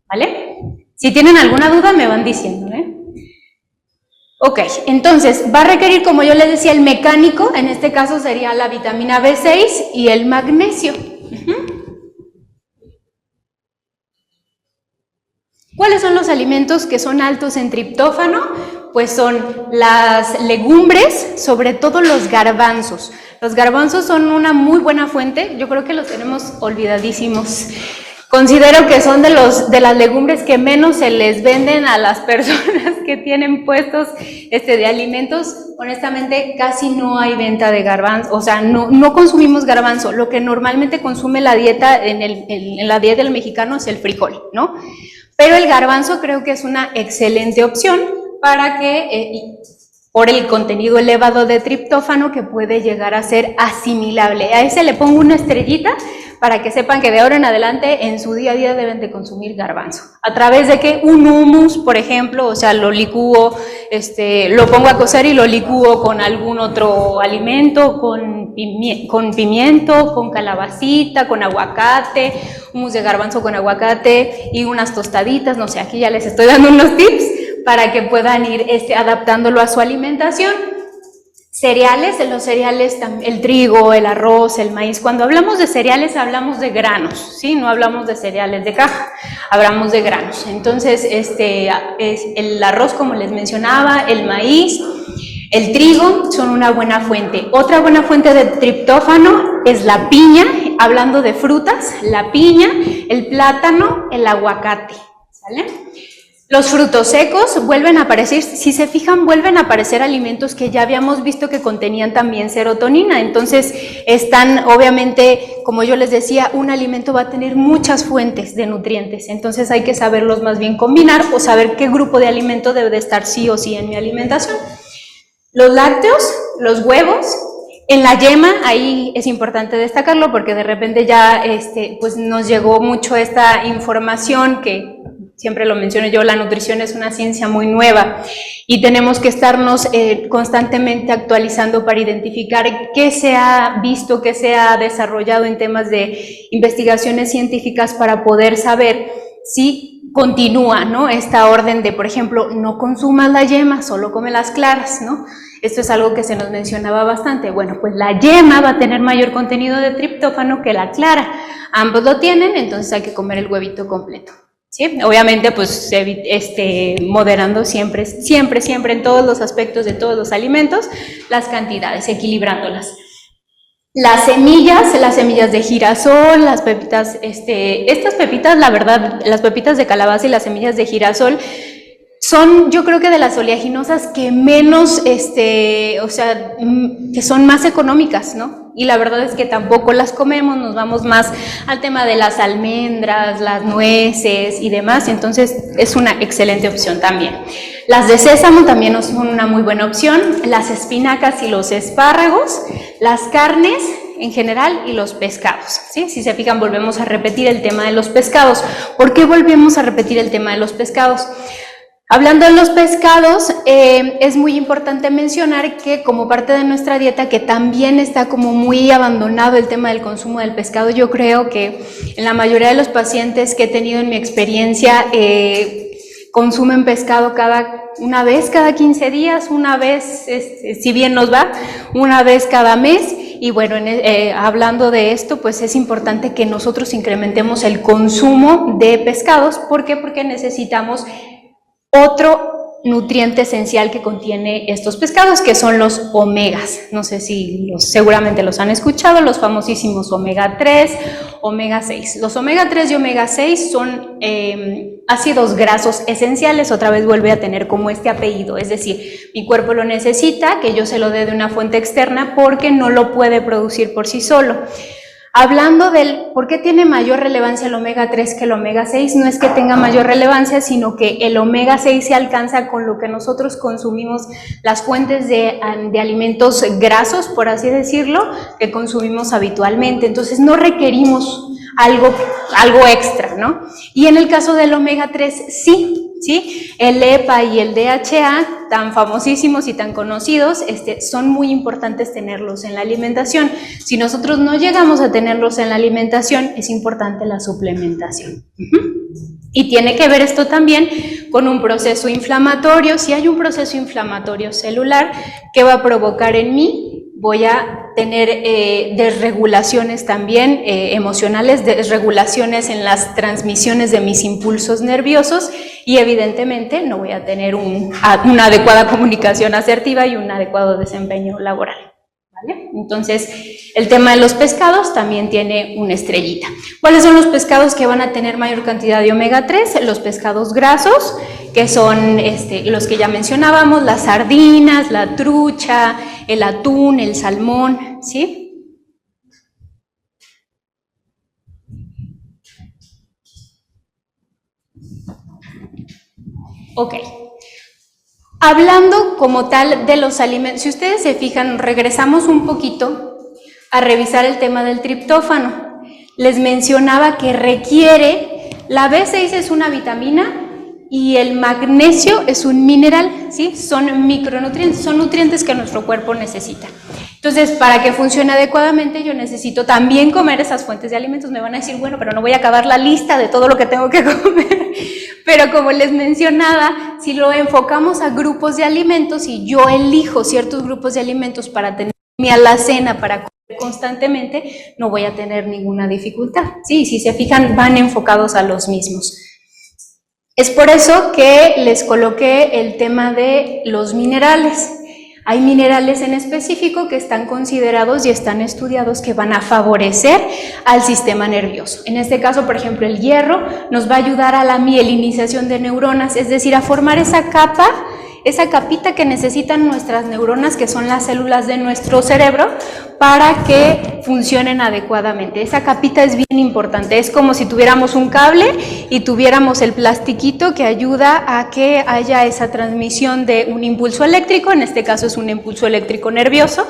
¿vale? Si tienen alguna duda me van diciendo, ¿eh? Ok, entonces va a requerir, como yo les decía, el mecánico, en este caso sería la vitamina B6 y el magnesio. ¿Cuáles son los alimentos que son altos en triptófano? Pues son las legumbres, sobre todo los garbanzos. Los garbanzos son una muy buena fuente, yo creo que los tenemos olvidadísimos. Considero que son de las legumbres que menos se les venden a las personas que tienen puestos de alimentos. Honestamente, casi no hay venta de garbanzo, o sea, no consumimos garbanzo. Lo que normalmente consume la dieta, en la dieta del mexicano es el frijol, ¿no? Pero el garbanzo creo que es una excelente opción para que, por el contenido elevado de triptófano que puede llegar a ser asimilable. A ese le pongo una estrellita para que sepan que de ahora en adelante en su día a día deben de consumir garbanzo. ¿A través de qué? Un hummus, por ejemplo, o sea, lo licúo, lo pongo a cocer y lo licúo con algún otro alimento, con pimiento, con calabacita, con aguacate, hummus de garbanzo con aguacate y unas tostaditas, no sé, aquí ya les estoy dando unos tips para que puedan ir adaptándolo a su alimentación. Cereales, los cereales, el trigo, el arroz, el maíz. Cuando hablamos de cereales hablamos de granos, ¿sí? No hablamos de cereales de caja, hablamos de granos. Entonces, el arroz, como les mencionaba, el maíz, el trigo son una buena fuente. Otra buena fuente de triptófano es la piña, hablando de frutas, la piña, el plátano, el aguacate, ¿sale? Los frutos secos vuelven a aparecer, si se fijan, vuelven a aparecer alimentos que ya habíamos visto que contenían también serotonina. Entonces, están, obviamente, como yo les decía, un alimento va a tener muchas fuentes de nutrientes. Entonces, hay que saberlos más bien combinar o saber qué grupo de alimento debe de estar sí o sí en mi alimentación. Los lácteos, los huevos. En la yema, ahí es importante destacarlo porque de repente ya pues nos llegó mucho esta información que siempre lo menciono yo, la nutrición es una ciencia muy nueva y tenemos que estarnos constantemente actualizando para identificar qué se ha visto, qué se ha desarrollado en temas de investigaciones científicas para poder saber si continúa, ¿no?, esta orden de, por ejemplo, no consumas la yema, solo come las claras, ¿no? Esto es algo que se nos mencionaba bastante. Bueno, pues la yema va a tener mayor contenido de triptófano que la clara. Ambos lo tienen, entonces hay que comer el huevito completo, ¿sí? Obviamente, pues, moderando siempre en todos los aspectos de todos los alimentos, las cantidades, equilibrándolas. Las semillas de girasol, las pepitas, estas pepitas, la verdad, las pepitas de calabaza y las semillas de girasol son, yo creo que de las oleaginosas que menos, que son más económicas, ¿no? Y la verdad es que tampoco las comemos, nos vamos más al tema de las almendras, las nueces y demás, entonces es una excelente opción también. Las de sésamo también son una muy buena opción, las espinacas y los espárragos, las carnes en general y los pescados, ¿sí? Si se fijan, volvemos a repetir el tema de los pescados. ¿Por qué volvemos a repetir el tema de los pescados? Hablando de los pescados, es muy importante mencionar que como parte de nuestra dieta, que también está como muy abandonado el tema del consumo del pescado, yo creo que en la mayoría de los pacientes que he tenido en mi experiencia, consumen pescado una vez cada 15 días, una vez, si bien nos va, una vez cada mes. Y bueno, hablando de esto, pues es importante que nosotros incrementemos el consumo de pescados. ¿Por qué? Porque necesitamos otro nutriente esencial que contiene estos pescados, que son los omegas. No sé si seguramente los han escuchado, los famosísimos omega 3, omega 6. Los omega 3 y omega 6 son ácidos grasos esenciales, otra vez vuelve a tener como este apellido, es decir, mi cuerpo lo necesita, que yo se lo dé de una fuente externa porque no lo puede producir por sí solo. Hablando del por qué tiene mayor relevancia el omega 3 que el omega 6, no es que tenga mayor relevancia, sino que el omega 6 se alcanza con lo que nosotros consumimos, las fuentes de alimentos grasos, por así decirlo, que consumimos habitualmente. Entonces no requerimos algo extra, ¿no? Y en el caso del omega 3, sí, el EPA y el DHA, tan famosísimos y tan conocidos, son muy importantes tenerlos en la alimentación. Si nosotros no llegamos a tenerlos en la alimentación, es importante la suplementación. Y tiene que ver esto también con un proceso inflamatorio. Si hay un proceso inflamatorio celular, ¿qué va a provocar en mí? Voy a tener desregulaciones también emocionales, desregulaciones en las transmisiones de mis impulsos nerviosos y evidentemente no voy a tener una adecuada comunicación asertiva y un adecuado desempeño laboral, ¿vale? Entonces, el tema de los pescados también tiene una estrellita. ¿Cuáles son los pescados que van a tener mayor cantidad de omega 3? Los pescados grasos, que son los que ya mencionábamos, las sardinas, la trucha, el atún, el salmón, ¿sí? Ok. Hablando como tal de los alimentos, si ustedes se fijan, regresamos un poquito a revisar el tema del triptófano. Les mencionaba que requiere, la B6 es una vitamina y el magnesio es un mineral, ¿sí? Son micronutrientes, son nutrientes que nuestro cuerpo necesita. Entonces, para que funcione adecuadamente, yo necesito también comer esas fuentes de alimentos. Me van a decir, bueno, pero no voy a acabar la lista de todo lo que tengo que comer. Pero como les mencionaba, si lo enfocamos a grupos de alimentos y yo elijo ciertos grupos de alimentos para tener mi alacena, para comer constantemente, no voy a tener ninguna dificultad. Sí, si se fijan, van enfocados a los mismos. Es por eso que les coloqué el tema de los minerales. Hay minerales en específico que están considerados y están estudiados que van a favorecer al sistema nervioso. En este caso, por ejemplo, el hierro nos va a ayudar a la mielinización de neuronas, es decir, a formar esa capa, esa capita que necesitan nuestras neuronas, que son las células de nuestro cerebro, para que funcionen adecuadamente. Esa capita es bien importante, es como si tuviéramos un cable y tuviéramos el plastiquito que ayuda a que haya esa transmisión de un impulso eléctrico, en este caso es un impulso eléctrico nervioso.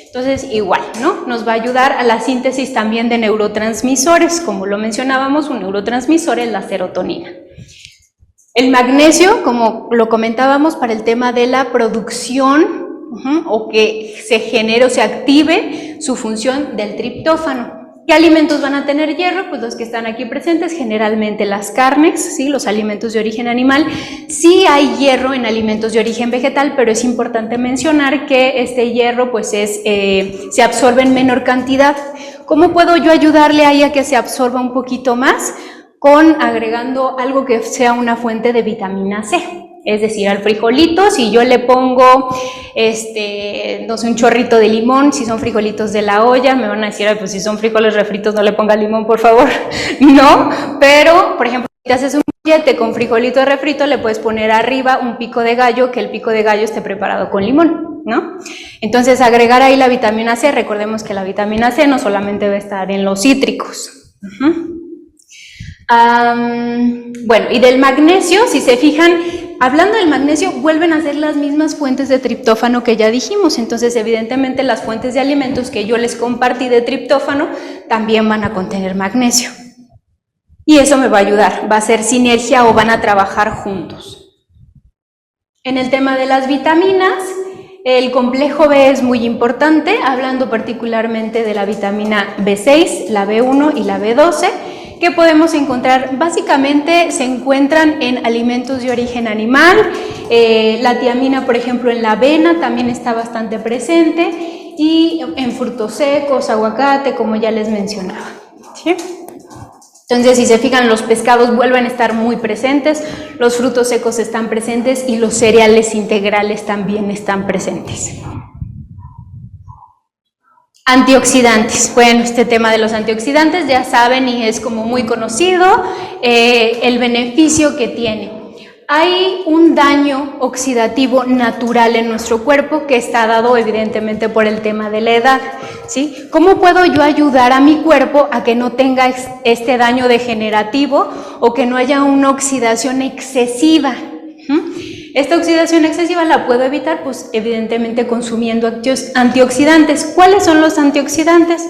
Entonces, igual, ¿no? Nos va a ayudar a la síntesis también de neurotransmisores, como lo mencionábamos, un neurotransmisor es la serotonina. El magnesio, como lo comentábamos, para el tema de la producción o que se genere o se active su función del triptófano. ¿Qué alimentos van a tener hierro? Pues los que están aquí presentes, generalmente las carnes, ¿sí? Los alimentos de origen animal. Sí hay hierro en alimentos de origen vegetal, pero es importante mencionar que este hierro pues se absorbe en menor cantidad. ¿Cómo puedo yo ayudarle ahí a que se absorba un poquito más? Con agregando algo que sea una fuente de vitamina C. Es decir, al frijolito, si yo le pongo, no sé, un chorrito de limón, si son frijolitos de la olla, me van a decir, pues si son frijoles refritos no le ponga limón, por favor. No, pero, por ejemplo, si te haces un mollete con frijolito refrito, le puedes poner arriba un pico de gallo, que el pico de gallo esté preparado con limón, ¿no? Entonces, agregar ahí la vitamina C, recordemos que la vitamina C no solamente va a estar en los cítricos. Bueno, y del magnesio, si se fijan, hablando del magnesio, vuelven a ser las mismas fuentes de triptófano que ya dijimos. Entonces, evidentemente, las fuentes de alimentos que yo les compartí de triptófano también van a contener magnesio. Y eso me va a ayudar, va a ser sinergia o van a trabajar juntos. En el tema de las vitaminas, el complejo B es muy importante, hablando particularmente de la vitamina B6, la B1 y la B12, que podemos encontrar, básicamente se encuentran en alimentos de origen animal. La tiamina, por ejemplo, en la avena también está bastante presente, y en frutos secos, aguacate, como ya les mencionaba, ¿sí? Entonces, si se fijan, los pescados vuelven a estar muy presentes, los frutos secos están presentes y los cereales integrales también están presentes. Antioxidantes. Bueno, este tema de los antioxidantes ya saben y es como muy conocido el beneficio que tiene. Hay un daño oxidativo natural en nuestro cuerpo que está dado evidentemente por el tema de la edad, ¿sí? ¿Cómo puedo yo ayudar a mi cuerpo a que no tenga este daño degenerativo o que no haya una oxidación excesiva? Esta oxidación excesiva la puedo evitar, pues evidentemente consumiendo antioxidantes. ¿Cuáles son los antioxidantes?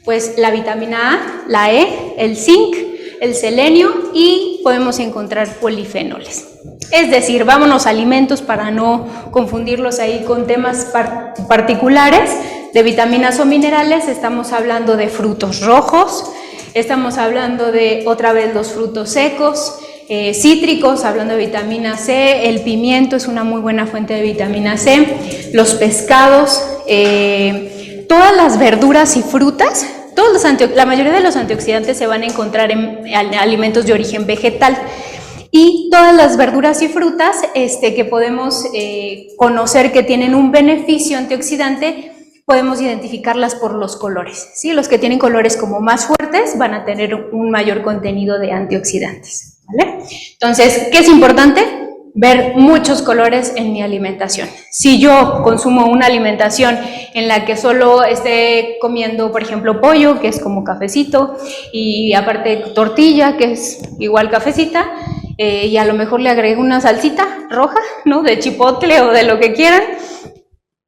Pues la vitamina A, la E, el zinc, el selenio, y podemos encontrar polifenoles. Es decir, vámonos a alimentos para no confundirlos ahí con temas particulares de vitaminas o minerales. Estamos hablando de frutos rojos, estamos hablando de otra vez los frutos secos, cítricos, hablando de vitamina C, el pimiento es una muy buena fuente de vitamina C, los pescados, todas las verduras y frutas, la mayoría de los antioxidantes se van a encontrar en alimentos de origen vegetal, y todas las verduras y frutas que podemos conocer que tienen un beneficio antioxidante, podemos identificarlas por los colores, ¿sí? Los que tienen colores como más fuertes van a tener un mayor contenido de antioxidantes, ¿vale? Entonces, ¿qué es importante? Ver muchos colores en mi alimentación. Si yo consumo una alimentación en la que solo esté comiendo, por ejemplo, pollo, que es como cafecito, y aparte tortilla, que es igual cafecita, y a lo mejor le agrego una salsita roja, ¿no? De chipotle o de lo que quieran,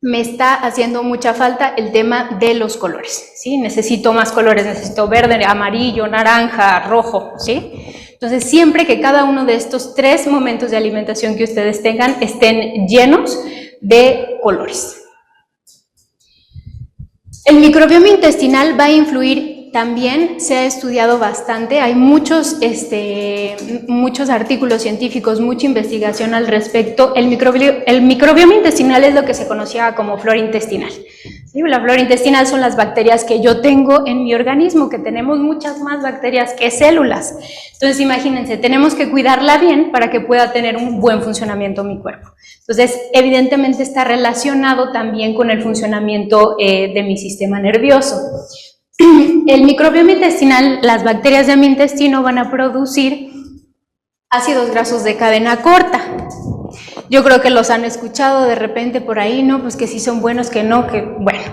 me está haciendo mucha falta el tema de los colores, ¿sí? Necesito más colores, necesito verde, amarillo, naranja, rojo, ¿sí? Entonces, siempre que cada uno de estos 3 momentos de alimentación que ustedes tengan estén llenos de colores. El microbioma intestinal va a influir también, se ha estudiado bastante, hay muchos artículos científicos, mucha investigación al respecto. El microbioma intestinal es lo que se conocía como flora intestinal. ¿Sí? La flora intestinal son las bacterias que yo tengo en mi organismo, que tenemos muchas más bacterias que células. Entonces, imagínense, tenemos que cuidarla bien para que pueda tener un buen funcionamiento mi cuerpo. Entonces, evidentemente está relacionado también con el funcionamiento de mi sistema nervioso. El microbioma intestinal, las bacterias de mi intestino van a producir ácidos grasos de cadena corta. Yo creo que los han escuchado de repente por ahí, ¿no? Pues que sí son buenos, que no, que bueno.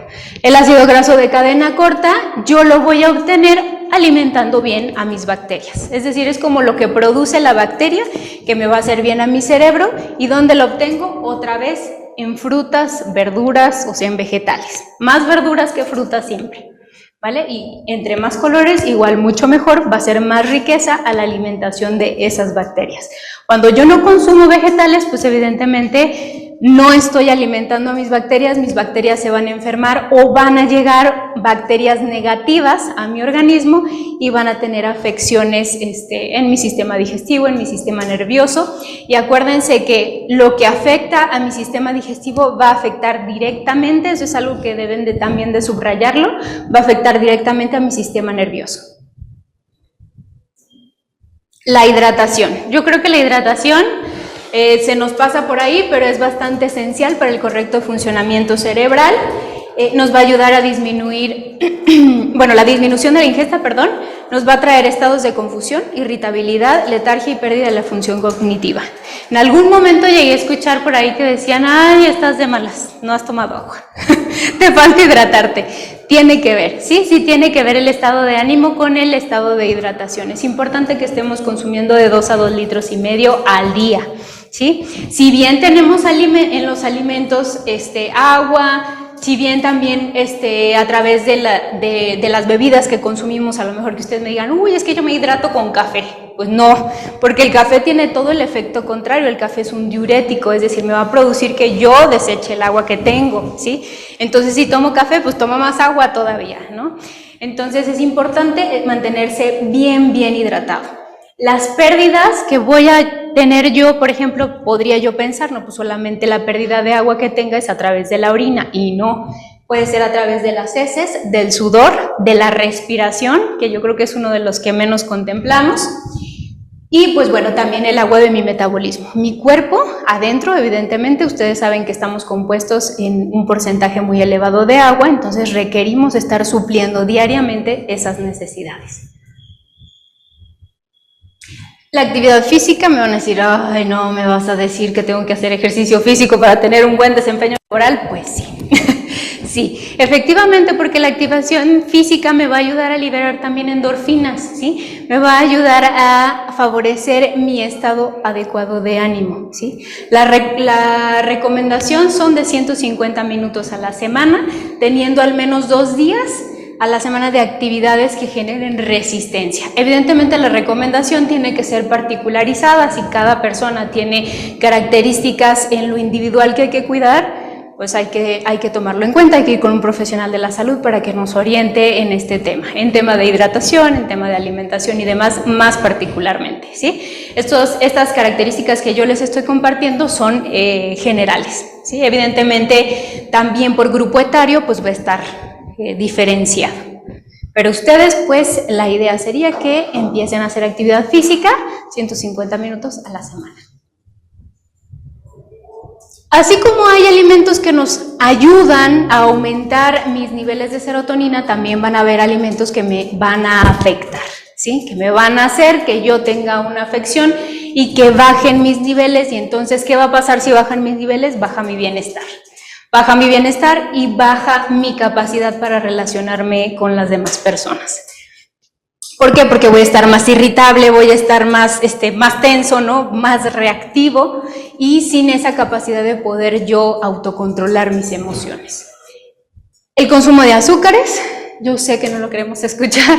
El ácido graso de cadena corta yo lo voy a obtener alimentando bien a mis bacterias. Es decir, es como lo que produce la bacteria que me va a hacer bien a mi cerebro. ¿Y dónde lo obtengo? Otra vez en frutas, verduras, o sea, en vegetales. Más verduras que frutas siempre. ¿Vale? Y entre más colores, igual mucho mejor, va a ser más riqueza a la alimentación de esas bacterias. Cuando yo no consumo vegetales, pues evidentemente no estoy alimentando a mis bacterias se van a enfermar o van a llegar bacterias negativas a mi organismo y van a tener afecciones en mi sistema digestivo, en mi sistema nervioso. Y acuérdense que lo que afecta a mi sistema digestivo va a afectar directamente, eso es algo que deben también de subrayarlo, va a afectar directamente a mi sistema nervioso. La hidratación. Yo creo que la hidratación se nos pasa por ahí, pero es bastante esencial para el correcto funcionamiento cerebral. Nos va a ayudar a disminuir, bueno, la disminución de la ingesta, perdón, nos va a traer estados de confusión, irritabilidad, letargia y pérdida de la función cognitiva. En algún momento llegué a escuchar por ahí que decían, ay, estás de malas, no has tomado agua, te falta hidratarte. Tiene que ver, sí tiene que ver el estado de ánimo con el estado de hidratación. Es importante que estemos consumiendo de 2 a 2,5 litros al día, ¿sí? Si bien tenemos en los alimentos agua, si bien también a través de las bebidas que consumimos, a lo mejor que ustedes me digan, uy, es que yo me hidrato con café. Pues no, porque el café tiene todo el efecto contrario, el café es un diurético, es decir, me va a producir que yo deseche el agua que tengo, ¿sí? Entonces, si tomo café, pues tomo más agua todavía, ¿no? Entonces, es importante mantenerse bien hidratado. Las pérdidas que voy a tener yo, por ejemplo, podría yo pensar, no, pues solamente la pérdida de agua que tenga es a través de la orina, y no, puede ser a través de las heces, del sudor, de la respiración, que yo creo que es uno de los que menos contemplamos, y pues bueno, también el agua de mi metabolismo. Mi cuerpo, adentro, evidentemente, ustedes saben que estamos compuestos en un porcentaje muy elevado de agua, entonces requerimos estar supliendo diariamente esas necesidades. La actividad física, me van a decir, ay, no, me vas a decir que tengo que hacer ejercicio físico para tener un buen desempeño laboral. Pues sí, sí, efectivamente, porque la activación física me va a ayudar a liberar también endorfinas, ¿sí? Me va a ayudar a favorecer mi estado adecuado de ánimo, ¿sí? La recomendación son de 150 minutos a la semana, teniendo al menos 2 días a la semana de actividades que generen resistencia. Evidentemente la recomendación tiene que ser particularizada, si cada persona tiene características en lo individual que hay que cuidar, pues hay que tomarlo en cuenta, hay que ir con un profesional de la salud para que nos oriente en este tema, en tema de hidratación, en tema de alimentación y demás, más particularmente, ¿sí? Estas características que yo les estoy compartiendo son generales, ¿sí? Evidentemente también por grupo etario pues va a estar diferenciado. Pero ustedes, pues, la idea sería que empiecen a hacer actividad física 150 minutos a la semana. Así como hay alimentos que nos ayudan a aumentar mis niveles de serotonina, también van a haber alimentos que me van a afectar, ¿sí? Que me van a hacer que yo tenga una afección y que bajen mis niveles. Y entonces, ¿qué va a pasar si bajan mis niveles? Baja mi bienestar. Baja mi bienestar y baja mi capacidad para relacionarme con las demás personas. ¿Por qué? Porque voy a estar más irritable, voy a estar más tenso, ¿no? Más reactivo y sin esa capacidad de poder yo autocontrolar mis emociones. El consumo de azúcares, Yo sé que no lo queremos escuchar,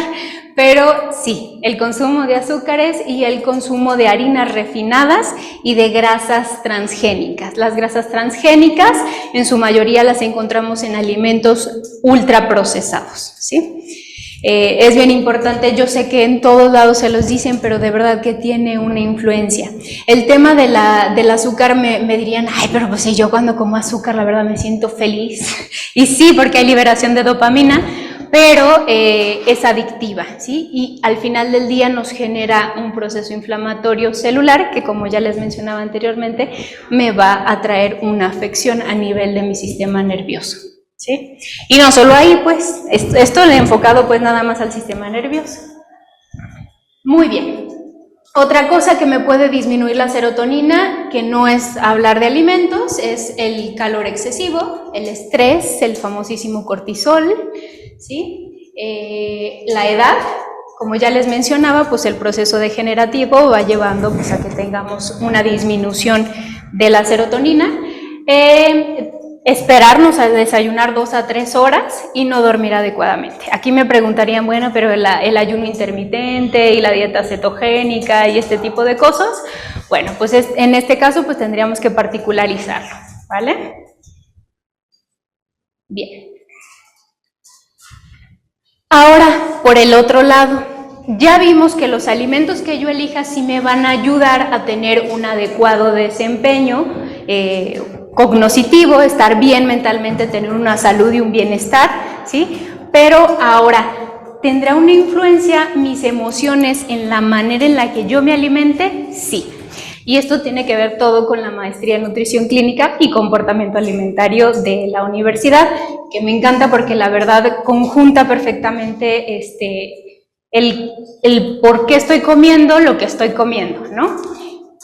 pero sí, el consumo de azúcares y el consumo de harinas refinadas y de grasas transgénicas. Las grasas transgénicas, en su mayoría las encontramos en alimentos ultraprocesados, ¿sí? Es bien importante, yo sé que en todos lados se los dicen, pero de verdad que tiene una influencia. El tema del azúcar me dirían, ay, pero pues si yo cuando como azúcar la verdad me siento feliz. Y sí, porque hay liberación de dopamina, pero es adictiva, ¿sí? Y al final del día nos genera un proceso inflamatorio celular que, como ya les mencionaba anteriormente, me va a traer una afección a nivel de mi sistema nervioso. ¿Sí? Y no solo ahí, pues, esto le he enfocado pues nada más al sistema nervioso. Muy bien. Otra cosa que me puede disminuir la serotonina, que no es hablar de alimentos, es el calor excesivo, el estrés, el famosísimo cortisol, ¿sí? La edad, como ya les mencionaba, pues el proceso degenerativo va llevando pues, a que tengamos una disminución de la serotonina. Esperarnos a desayunar 2 a 3 horas y no dormir adecuadamente. Aquí me preguntarían, bueno, pero el ayuno intermitente y la dieta cetogénica y este tipo de cosas, bueno, pues en este caso pues tendríamos que particularizarlo, ¿vale? Bien. Ahora, por el otro lado, ya vimos que los alimentos que yo elija sí me van a ayudar a tener un adecuado desempeño cognoscitivo, estar bien mentalmente, tener una salud y un bienestar, ¿sí? Pero ahora, ¿tendrá una influencia mis emociones en la manera en la que yo me alimente? Sí. Y esto tiene que ver todo con la maestría en nutrición clínica y comportamiento alimentario de la universidad, que me encanta porque la verdad conjunta perfectamente el por qué estoy comiendo lo que estoy comiendo, ¿no?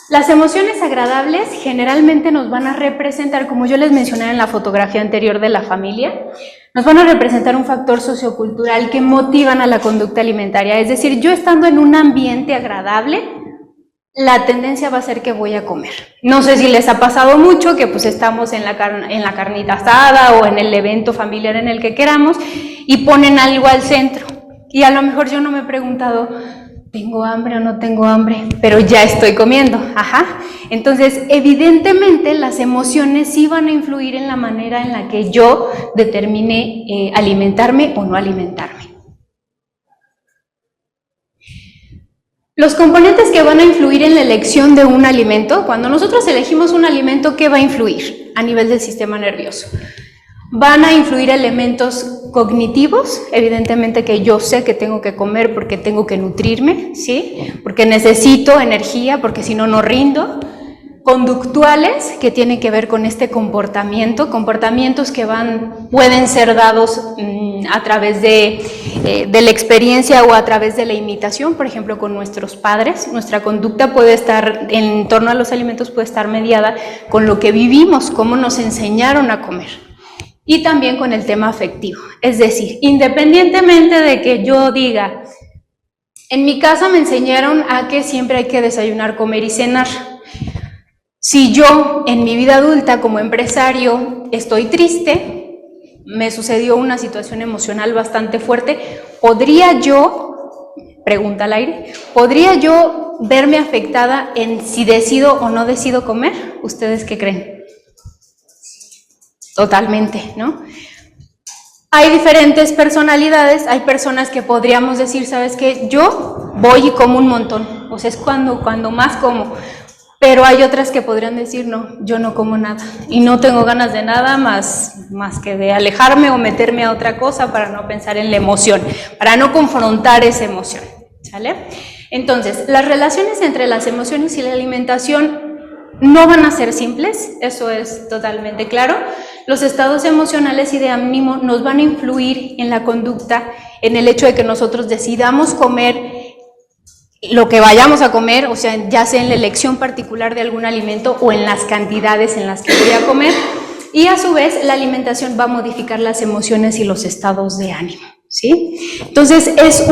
Las emociones agradables generalmente nos van a representar, como yo les mencioné en la fotografía anterior de la familia, nos van a representar un factor sociocultural que motivan a la conducta alimentaria. Es decir, yo estando en un ambiente agradable, la tendencia va a ser que voy a comer. No sé si les ha pasado mucho que pues estamos en la carnita asada o en el evento familiar en el que queramos y ponen algo al centro. Y a lo mejor yo no me he preguntado, ¿tengo hambre o no tengo hambre? Pero ya estoy comiendo, ajá. Entonces, evidentemente, las emociones sí van a influir en la manera en la que yo determine alimentarme o no alimentarme. Los componentes que van a influir en la elección de un alimento, cuando nosotros elegimos un alimento, ¿qué va a influir a nivel del sistema nervioso? Van a influir elementos cognitivos, evidentemente que yo sé que tengo que comer porque tengo que nutrirme, ¿sí? Porque necesito energía, porque si no, no rindo. Conductuales, que tienen que ver con este comportamientos que pueden ser dados a través de la experiencia o a través de la imitación, por ejemplo, con nuestros padres. Nuestra conducta puede estar, en torno a los alimentos, puede estar mediada con lo que vivimos, cómo nos enseñaron a comer. Y también con el tema afectivo, es decir, independientemente de que yo diga, en mi casa me enseñaron a que siempre hay que desayunar, comer y cenar. Si yo en mi vida adulta como empresario estoy triste, me sucedió una situación emocional bastante fuerte, ¿podría yo, pregunta al aire, podría yo verme afectada en si decido o no decido comer? ¿Ustedes qué creen? Totalmente, ¿no? Hay diferentes personalidades, hay personas que podríamos decir, ¿sabes qué? Yo voy y como un montón, o sea, es cuando más como, pero hay otras que podrían decir, no, yo no como nada y no tengo ganas de nada más que de alejarme o meterme a otra cosa para no pensar en la emoción, para no confrontar esa emoción, ¿sale? Entonces, las relaciones entre las emociones y la alimentación no van a ser simples, eso es totalmente claro. Los estados emocionales y de ánimo nos van a influir en la conducta, en el hecho de que nosotros decidamos comer lo que vayamos a comer, o sea, ya sea en la elección particular de algún alimento o en las cantidades en las que voy a comer. Y a su vez, la alimentación va a modificar las emociones y los estados de ánimo, ¿sí? Entonces, es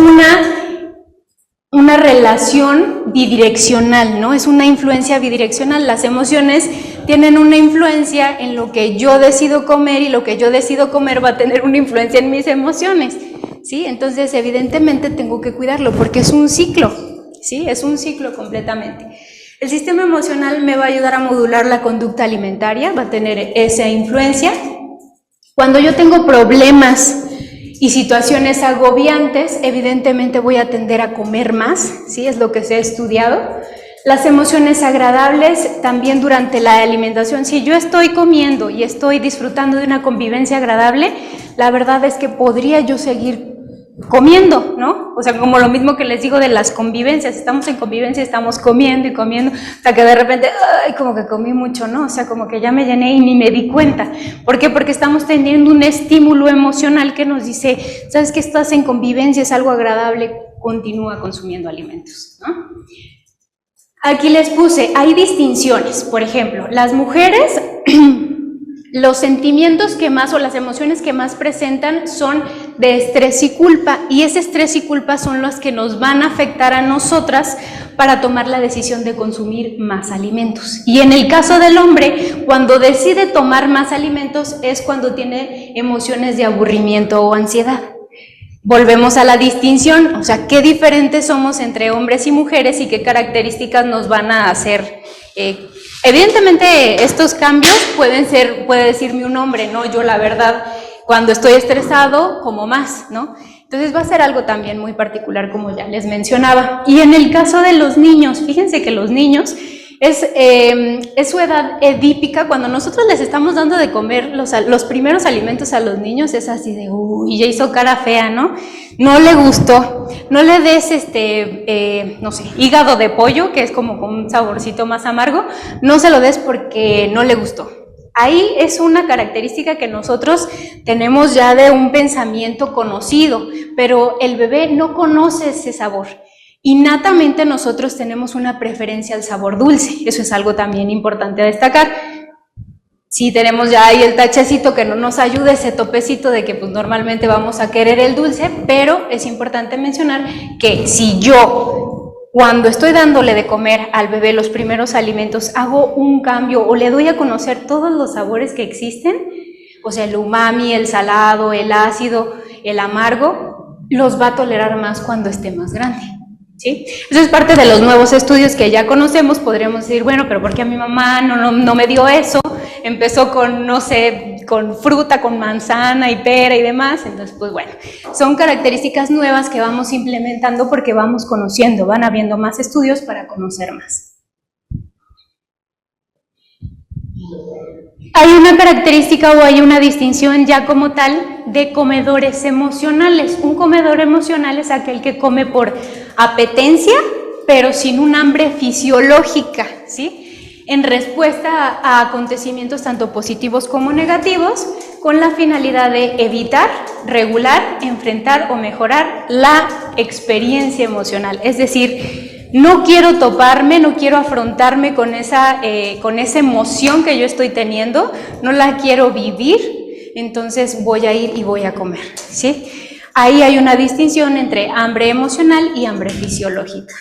una relación bidireccional, ¿no? Es una influencia bidireccional. Las emociones tienen una influencia en lo que yo decido comer y lo que yo decido comer va a tener una influencia en mis emociones. ¿sí? Entonces, evidentemente tengo que cuidarlo porque es un ciclo, ¿sí? Es un ciclo completamente. El sistema emocional me va a ayudar a modular la conducta alimentaria, va a tener esa influencia. Cuando yo tengo problemas y situaciones agobiantes, evidentemente voy a tender a comer más, ¿sí? Es lo que se ha estudiado. Las emociones agradables también durante la alimentación. Si yo estoy comiendo y estoy disfrutando de una convivencia agradable, la verdad es que podría yo seguir comiendo, ¿no? O sea, como lo mismo que les digo de las convivencias, estamos en convivencia, estamos comiendo y comiendo, hasta que de repente, ay, como que comí mucho, ¿no? O sea, como que ya me llené y ni me di cuenta. ¿Por qué? Porque estamos teniendo un estímulo emocional que nos dice, ¿sabes que estás en convivencia, es algo agradable? Continúa consumiendo alimentos, ¿no? Aquí les puse, hay distinciones, por ejemplo, las mujeres, los sentimientos que más o las emociones que más presentan son de estrés y culpa, y ese estrés y culpa son los que nos van a afectar a nosotras para tomar la decisión de consumir más alimentos. Y en el caso del hombre, cuando decide tomar más alimentos es cuando tiene emociones de aburrimiento o ansiedad. Volvemos a la distinción, o sea, qué diferentes somos entre hombres y mujeres y qué características nos van a hacer. Evidentemente estos cambios puede decirme un hombre, no, yo la verdad, cuando estoy estresado, como más, ¿no? Entonces va a ser algo también muy particular, como ya les mencionaba. Y en el caso de los niños, fíjense que los niños es su edad edípica. Cuando nosotros les estamos dando de comer los primeros alimentos a los niños, es así de, uy, ya hizo cara fea, ¿no? No le gustó. No le des, no sé, hígado de pollo, que es como con un saborcito más amargo, no se lo des porque no le gustó. Ahí es una característica que nosotros tenemos ya de un pensamiento conocido, pero el bebé no conoce ese sabor. Innatamente nosotros tenemos una preferencia al sabor dulce, eso es algo también importante a destacar. Sí, tenemos ya ahí el tachecito que no nos ayuda, ese topecito de que pues normalmente vamos a querer el dulce, pero es importante mencionar que si yo, cuando estoy dándole de comer al bebé los primeros alimentos, hago un cambio o le doy a conocer todos los sabores que existen, o sea, el umami, el salado, el ácido, el amargo, los va a tolerar más cuando esté más grande. ¿Sí? Eso es parte de los nuevos estudios que ya conocemos. Podríamos decir, bueno, pero ¿por qué a mi mamá no me dio eso? Empezó con, no sé, con fruta, con manzana y pera y demás. Entonces, pues bueno, son características nuevas que vamos implementando porque vamos conociendo, van habiendo más estudios para conocer más. Hay una característica o hay una distinción ya como tal de comedores emocionales. Un comedor emocional es aquel que come por apetencia, pero sin un hambre fisiológica, ¿sí? En respuesta a acontecimientos tanto positivos como negativos, con la finalidad de evitar, regular, enfrentar o mejorar la experiencia emocional. Es decir, no quiero toparme, no quiero afrontarme con esa emoción que yo estoy teniendo, no la quiero vivir, entonces voy a ir y voy a comer, ¿sí? Ahí hay una distinción entre hambre emocional y hambre fisiológica.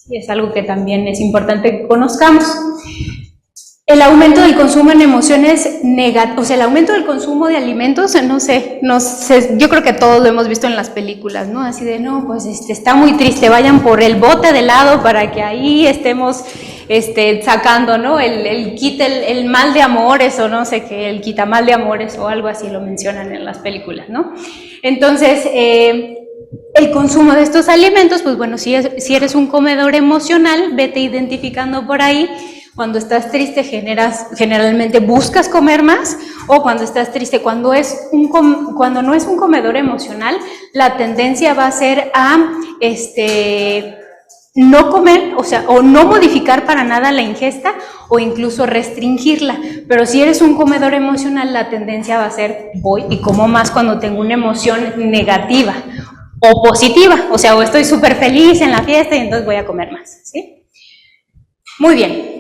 Y es algo que también es importante que conozcamos. El aumento del consumo en emociones negativas, o sea, el aumento del consumo de alimentos, no sé, yo creo que todos lo hemos visto en las películas, ¿no? Así de, no, pues está muy triste, vayan por el bote de helado para que ahí estemos sacando, ¿no? El mal de amores o no sé qué, el quitamal de amores o algo así lo mencionan en las películas, ¿no? Entonces, el consumo de estos alimentos, pues bueno, si eres un comedor emocional, vete identificando por ahí. Cuando estás triste generalmente buscas comer más, o cuando estás triste, cuando no es un comedor emocional, la tendencia va a ser a no comer, o sea, o no modificar para nada la ingesta o incluso restringirla. Pero si eres un comedor emocional, la tendencia va a ser voy y como más cuando tengo una emoción negativa o positiva, o sea, o estoy súper feliz en la fiesta y entonces voy a comer más, ¿sí? Muy bien.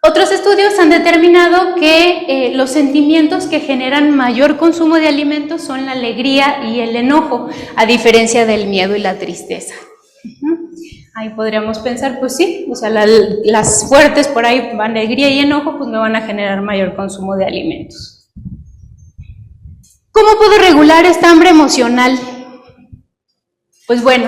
Otros estudios han determinado que los sentimientos que generan mayor consumo de alimentos son la alegría y el enojo, a diferencia del miedo y la tristeza. Ahí podríamos pensar, pues sí, o sea, las fuertes por ahí, alegría y enojo, pues me van a generar mayor consumo de alimentos. ¿Cómo puedo regular esta hambre emocional? Pues bueno,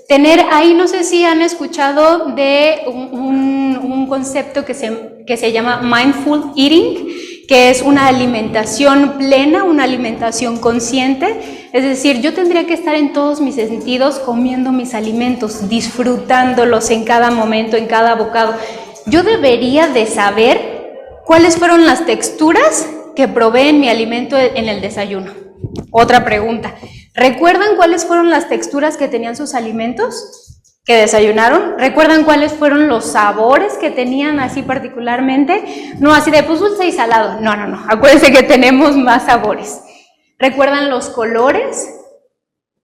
tener ahí, no sé si han escuchado de un concepto que se llama mindful eating, que es una alimentación plena, una alimentación consciente. Es decir, yo tendría que estar en todos mis sentidos comiendo mis alimentos, disfrutándolos en cada momento, en cada bocado. Yo debería de saber cuáles fueron las texturas que probé en mi alimento en el desayuno. Otra pregunta, ¿recuerdan cuáles fueron las texturas que tenían sus alimentos que desayunaron? ¿Recuerdan cuáles fueron los sabores que tenían así particularmente? No así de pues dulce y salado, no, acuérdense que tenemos más sabores. ¿Recuerdan los colores?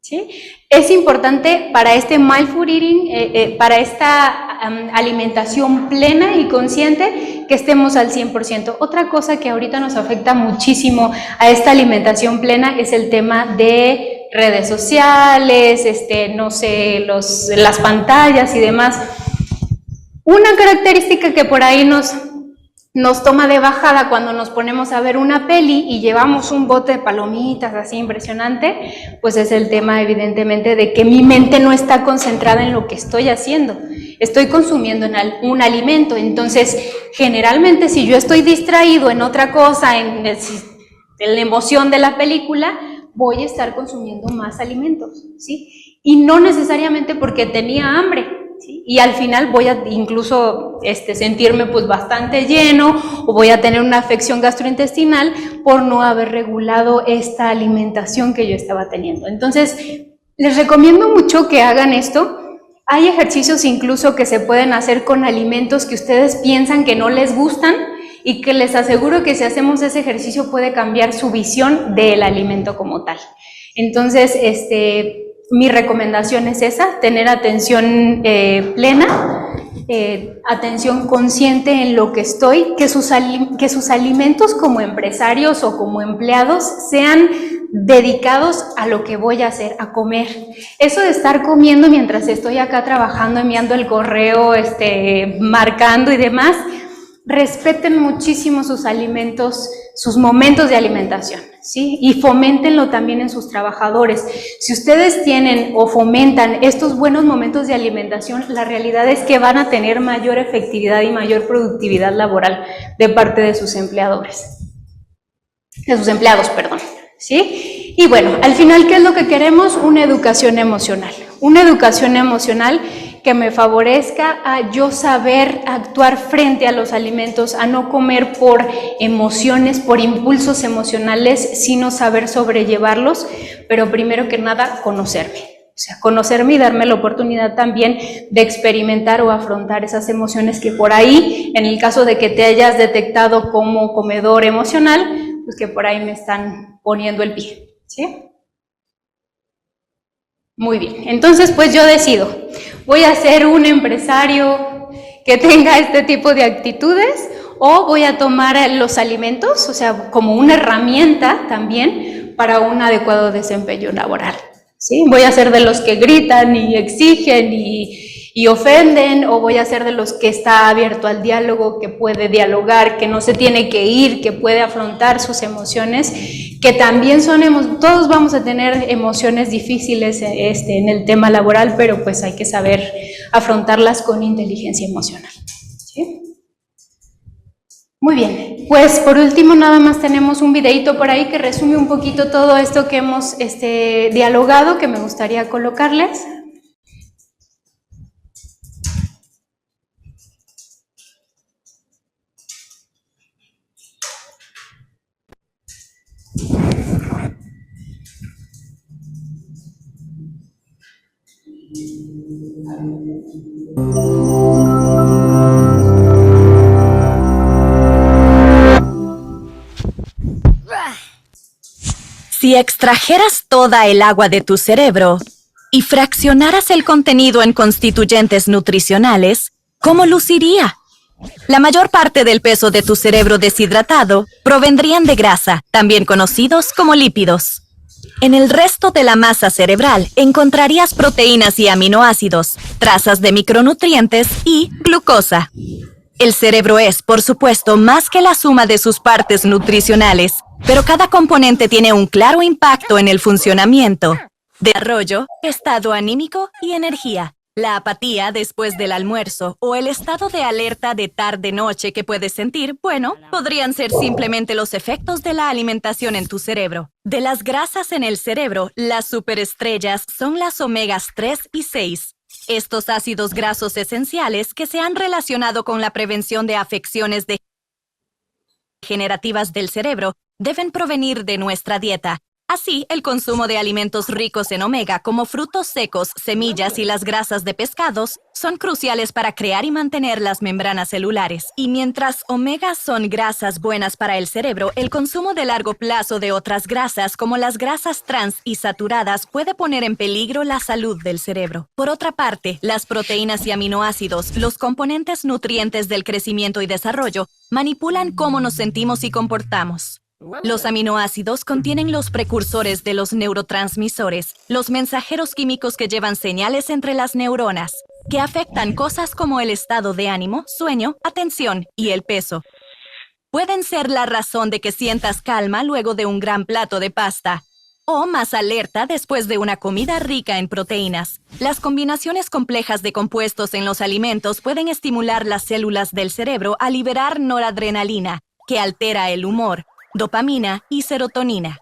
¿Sí? Es importante para este mindful eating, para esta alimentación plena y consciente, que estemos al 100%. Otra cosa que ahorita nos afecta muchísimo a esta alimentación plena es el tema de redes sociales, no sé, las pantallas y demás. Una característica que por ahí nos toma de bajada cuando nos ponemos a ver una peli y llevamos un bote de palomitas así impresionante, pues es el tema evidentemente de que mi mente no está concentrada en lo que estoy haciendo, estoy consumiendo un alimento. Entonces generalmente si yo estoy distraído en otra cosa, en la emoción de la película, voy a estar consumiendo más alimentos, ¿sí? Y no necesariamente porque tenía hambre, ¿sí? Y al final voy a incluso sentirme pues bastante lleno, o voy a tener una afección gastrointestinal por no haber regulado esta alimentación que yo estaba teniendo. Entonces, les recomiendo mucho que hagan esto. Hay ejercicios incluso que se pueden hacer con alimentos que ustedes piensan que no les gustan, y que les aseguro que si hacemos ese ejercicio puede cambiar su visión del alimento como tal. Entonces, mi recomendación es esa, tener atención plena, atención consciente en lo que estoy, que sus alimentos como empresarios o como empleados sean dedicados a lo que voy a hacer, a comer. Eso de estar comiendo mientras estoy acá trabajando, enviando el correo, marcando y demás, respeten muchísimo sus alimentos, sus momentos de alimentación, ¿sí? Y foméntenlo también en sus trabajadores. Si ustedes tienen o fomentan estos buenos momentos de alimentación, la realidad es que van a tener mayor efectividad y mayor productividad laboral de parte de sus empleados, perdón, ¿sí? Y bueno, al final, ¿qué es lo que queremos? Una educación emocional. Una educación emocional que me favorezca a yo saber actuar frente a los alimentos, a no comer por emociones, por impulsos emocionales, sino saber sobrellevarlos, pero primero que nada conocerme. O sea, conocerme y darme la oportunidad también de experimentar o afrontar esas emociones que por ahí, en el caso de que te hayas detectado como comedor emocional, pues que por ahí me están poniendo el pie, ¿sí? Muy bien, entonces pues yo decido, ¿voy a ser un empresario que tenga este tipo de actitudes o voy a tomar los alimentos, o sea, como una herramienta también para un adecuado desempeño laboral? ¿Sí? ¿Voy a ser de los que gritan y exigen y ofenden, o voy a ser de los que está abierto al diálogo, que puede dialogar, que no se tiene que ir, que puede afrontar sus emociones, que también todos vamos a tener emociones difíciles en el tema laboral, pero pues hay que saber afrontarlas con inteligencia emocional, ¿sí? Muy bien, pues por último nada más tenemos un videito por ahí que resume un poquito todo esto que hemos dialogado, que me gustaría colocarles. Si extrajeras toda el agua de tu cerebro y fraccionaras el contenido en constituyentes nutricionales, ¿cómo luciría? La mayor parte del peso de tu cerebro deshidratado provendrían de grasa, también conocidos como lípidos. En el resto de la masa cerebral encontrarías proteínas y aminoácidos, trazas de micronutrientes y glucosa. El cerebro es, por supuesto, más que la suma de sus partes nutricionales, pero cada componente tiene un claro impacto en el funcionamiento. desarrollo, estado anímico y energía. La apatía después del almuerzo o el estado de alerta de tarde-noche que puedes sentir, bueno, podrían ser simplemente los efectos de la alimentación en tu cerebro. De las grasas en el cerebro, las superestrellas son las omegas 3 y 6. Estos ácidos grasos esenciales que se han relacionado con la prevención de afecciones degenerativas del cerebro deben provenir de nuestra dieta. Así, el consumo de alimentos ricos en omega, como frutos secos, semillas y las grasas de pescados, son cruciales para crear y mantener las membranas celulares. Y mientras omegas son grasas buenas para el cerebro, el consumo de largo plazo de otras grasas, como las grasas trans y saturadas, puede poner en peligro la salud del cerebro. Por otra parte, las proteínas y aminoácidos, los componentes nutrientes del crecimiento y desarrollo, manipulan cómo nos sentimos y comportamos. Los aminoácidos contienen los precursores de los neurotransmisores, los mensajeros químicos que llevan señales entre las neuronas, que afectan cosas como el estado de ánimo, sueño, atención y el peso. Pueden ser la razón de que sientas calma luego de un gran plato de pasta, o más alerta después de una comida rica en proteínas. Las combinaciones complejas de compuestos en los alimentos pueden estimular las células del cerebro a liberar noradrenalina, que altera el humor, dopamina y serotonina.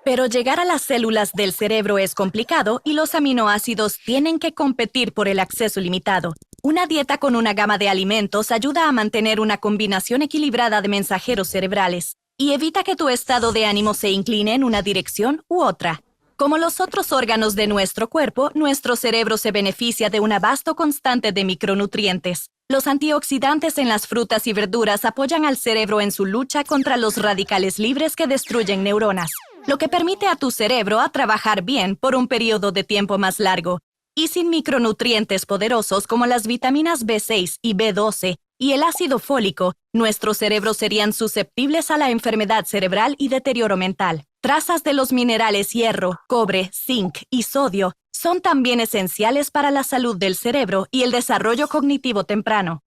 Pero llegar a las células del cerebro es complicado y los aminoácidos tienen que competir por el acceso limitado. Una dieta con una gama de alimentos ayuda a mantener una combinación equilibrada de mensajeros cerebrales y evita que tu estado de ánimo se incline en una dirección u otra. Como los otros órganos de nuestro cuerpo, nuestro cerebro se beneficia de un abasto constante de micronutrientes. Los antioxidantes en las frutas y verduras apoyan al cerebro en su lucha contra los radicales libres que destruyen neuronas, lo que permite a tu cerebro a trabajar bien por un periodo de tiempo más largo. Y sin micronutrientes poderosos como las vitaminas B6 y B12 y el ácido fólico, nuestros cerebros serían susceptibles a la enfermedad cerebral y deterioro mental. Trazas de los minerales hierro, cobre, zinc y sodio son también esenciales para la salud del cerebro y el desarrollo cognitivo temprano.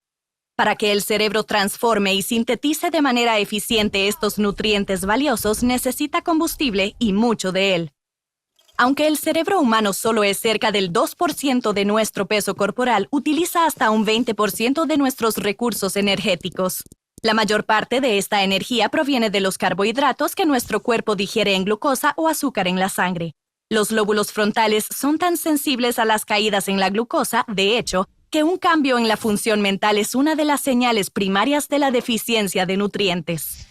Para que el cerebro transforme y sintetice de manera eficiente estos nutrientes valiosos, necesita combustible y mucho de él. Aunque el cerebro humano solo es cerca del 2% de nuestro peso corporal, utiliza hasta un 20% de nuestros recursos energéticos. La mayor parte de esta energía proviene de los carbohidratos que nuestro cuerpo digiere en glucosa o azúcar en la sangre. Los lóbulos frontales son tan sensibles a las caídas en la glucosa, de hecho, que un cambio en la función mental es una de las señales primarias de la deficiencia de nutrientes.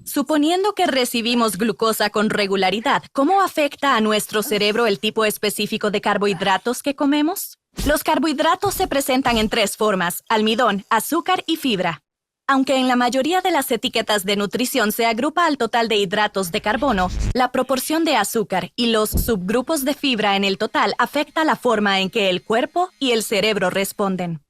Suponiendo que recibimos glucosa con regularidad, ¿cómo afecta a nuestro cerebro el tipo específico de carbohidratos que comemos? Los carbohidratos se presentan en 3 formas: almidón, azúcar y fibra. Aunque en la mayoría de las etiquetas de nutrición se agrupa al total de hidratos de carbono, la proporción de azúcar y los subgrupos de fibra en el total afecta la forma en que el cuerpo y el cerebro responden.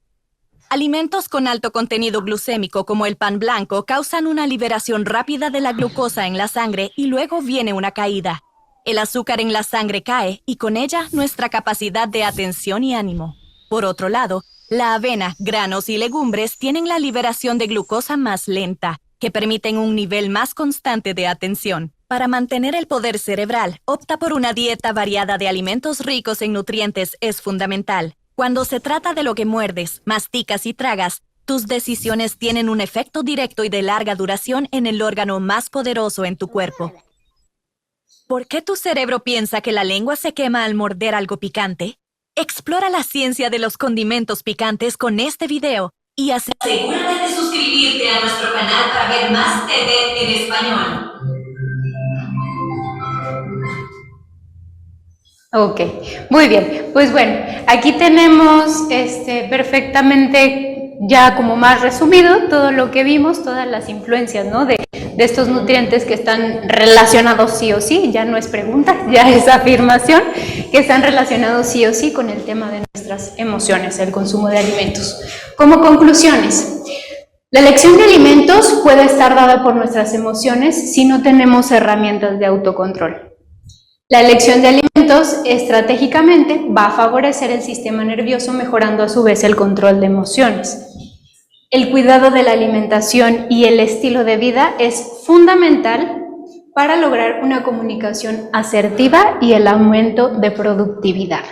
Alimentos con alto contenido glucémico como el pan blanco causan una liberación rápida de la glucosa en la sangre y luego viene una caída. El azúcar en la sangre cae y con ella nuestra capacidad de atención y ánimo. Por otro lado, la avena, granos y legumbres tienen la liberación de glucosa más lenta, que permiten un nivel más constante de atención. Para mantener el poder cerebral, opta por una dieta variada de alimentos ricos en nutrientes es fundamental. Cuando se trata de lo que muerdes, masticas y tragas, tus decisiones tienen un efecto directo y de larga duración en el órgano más poderoso en tu cuerpo. ¿Por qué tu cerebro piensa que la lengua se quema al morder algo picante? Explora la ciencia de los condimentos picantes con este video y asegúrate de suscribirte a nuestro canal para ver más TV en español. Ok, muy bien. Pues bueno, aquí tenemos perfectamente ya como más resumido todo lo que vimos, todas las influencias, ¿no? de estos nutrientes que están relacionados sí o sí, ya no es pregunta, ya es afirmación, que están relacionados sí o sí con el tema de nuestras emociones, el consumo de alimentos. Como conclusiones, la elección de alimentos puede estar dada por nuestras emociones si no tenemos herramientas de autocontrol. La elección de alimentos estratégicamente va a favorecer el sistema nervioso, mejorando a su vez el control de emociones. El cuidado de la alimentación y el estilo de vida es fundamental para lograr una comunicación asertiva y el aumento de productividad.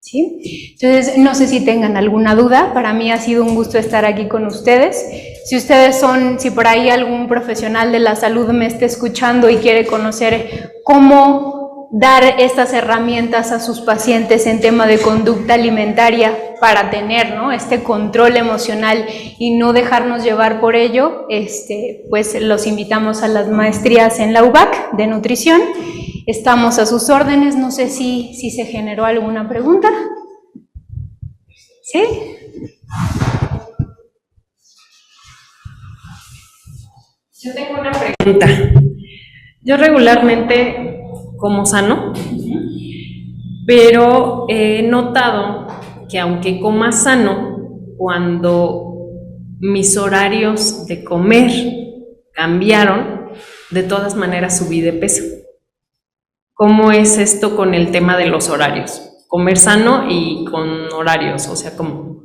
¿Sí? Entonces, no sé si tengan alguna duda. Para mí ha sido un gusto estar aquí con ustedes. Si por ahí algún profesional de la salud me está escuchando y quiere conocer cómo dar estas herramientas a sus pacientes en tema de conducta alimentaria para tener, ¿no?, este control emocional y no dejarnos llevar por ello, pues los invitamos a las maestrías en la UBAC de nutrición. Estamos a sus órdenes. No sé si se generó alguna pregunta. ¿Sí? Yo tengo una pregunta. Yo regularmente como sano, pero he notado que aunque coma sano, cuando mis horarios de comer cambiaron, de todas maneras subí de peso. ¿Cómo es esto con el tema de los horarios? Comer sano y con horarios, o sea, ¿cómo?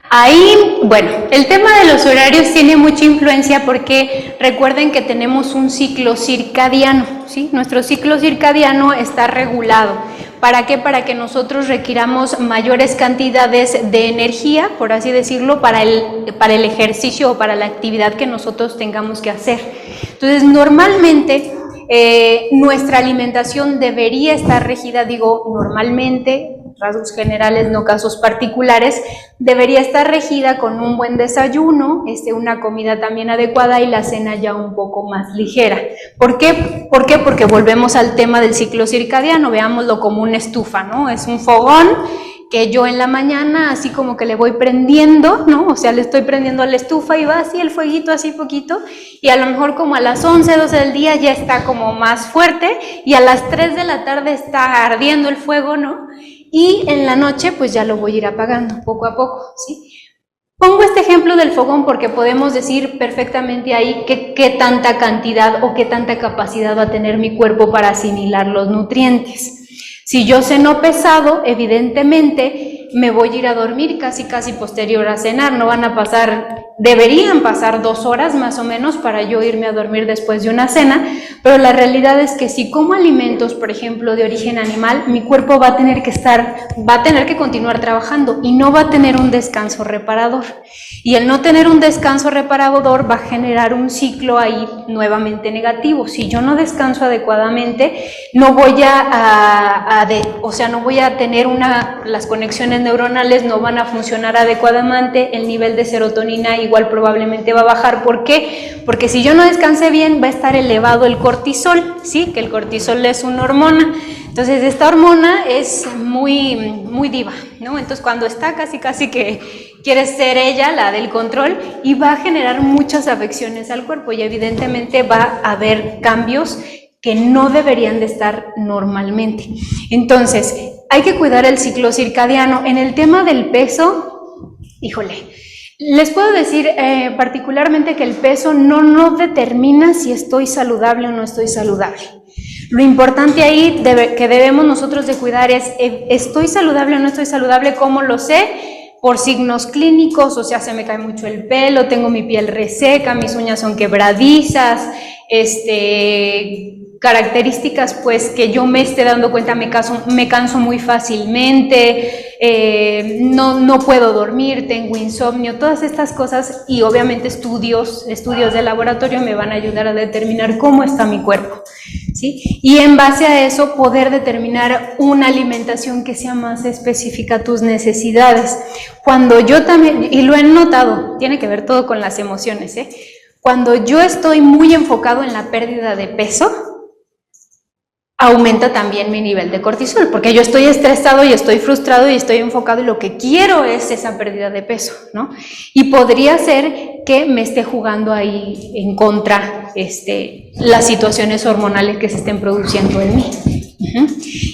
Ahí, bueno, el tema de los horarios tiene mucha influencia porque recuerden que tenemos un ciclo circadiano, ¿sí? Nuestro ciclo circadiano está regulado. ¿Para qué? Para que nosotros requiramos mayores cantidades de energía, por así decirlo, para el ejercicio o para la actividad que nosotros tengamos que hacer. Entonces, normalmente nuestra alimentación debería estar regida, digo normalmente, rasgos generales, no casos particulares, debería estar regida con un buen desayuno, una comida también adecuada y la cena ya un poco más ligera. ¿Por qué? Porque volvemos al tema del ciclo circadiano, veámoslo como una estufa, ¿no? Es un fogón que yo en la mañana así como que le voy prendiendo, ¿no? O sea, le estoy prendiendo a la estufa y va así el fueguito así poquito, y a lo mejor como a las 11, 12 del día ya está como más fuerte, y a las 3 de la tarde está ardiendo el fuego, ¿no? Y en la noche pues ya lo voy a ir apagando poco a poco, ¿sí? Pongo este ejemplo del fogón porque podemos decir perfectamente ahí qué tanta cantidad o qué tanta capacidad va a tener mi cuerpo para asimilar los nutrientes. Si yo ceno pesado, evidentemente me voy a ir a dormir casi posterior a cenar, no van a pasar, deberían pasar 2 horas más o menos para yo irme a dormir después de una cena, pero la realidad es que si como alimentos, por ejemplo, de origen animal, mi cuerpo va a tener que continuar trabajando y no va a tener un descanso reparador. Y el no tener un descanso reparador va a generar un ciclo ahí nuevamente negativo. Si yo no descanso adecuadamente, no voy no voy a tener las conexiones neuronales no van a funcionar adecuadamente, el nivel de serotonina igual probablemente va a bajar. ¿Por qué? Porque si yo no descansé bien, va a estar elevado el cortisol, ¿sí? Que el cortisol es una hormona. Entonces, esta hormona es muy diva, ¿no? Entonces, cuando está casi que quiere ser ella la del control y va a generar muchas afecciones al cuerpo y evidentemente va a haber cambios que no deberían de estar normalmente. Entonces, hay que cuidar el ciclo circadiano. En el tema del peso, híjole, les puedo decir particularmente que el peso no determina si estoy saludable o no estoy saludable. Lo importante ahí que debemos nosotros de cuidar es, ¿estoy saludable o no estoy saludable? ¿Cómo lo sé? Por signos clínicos, o sea, se me cae mucho el pelo, tengo mi piel reseca, mis uñas son quebradizas, características pues que yo me esté dando cuenta, me canso muy fácilmente, no puedo dormir, tengo insomnio, todas estas cosas, y obviamente estudios de laboratorio me van a ayudar a determinar cómo está mi cuerpo, ¿sí? Y en base a eso poder determinar una alimentación que sea más específica a tus necesidades. Cuando yo también, y lo he notado, tiene que ver todo con las emociones, cuando yo estoy muy enfocado en la pérdida de peso, aumenta también mi nivel de cortisol, porque yo estoy estresado y estoy frustrado y estoy enfocado y lo que quiero es esa pérdida de peso, ¿no? Y podría ser que me esté jugando ahí en contra las situaciones hormonales que se estén produciendo en mí.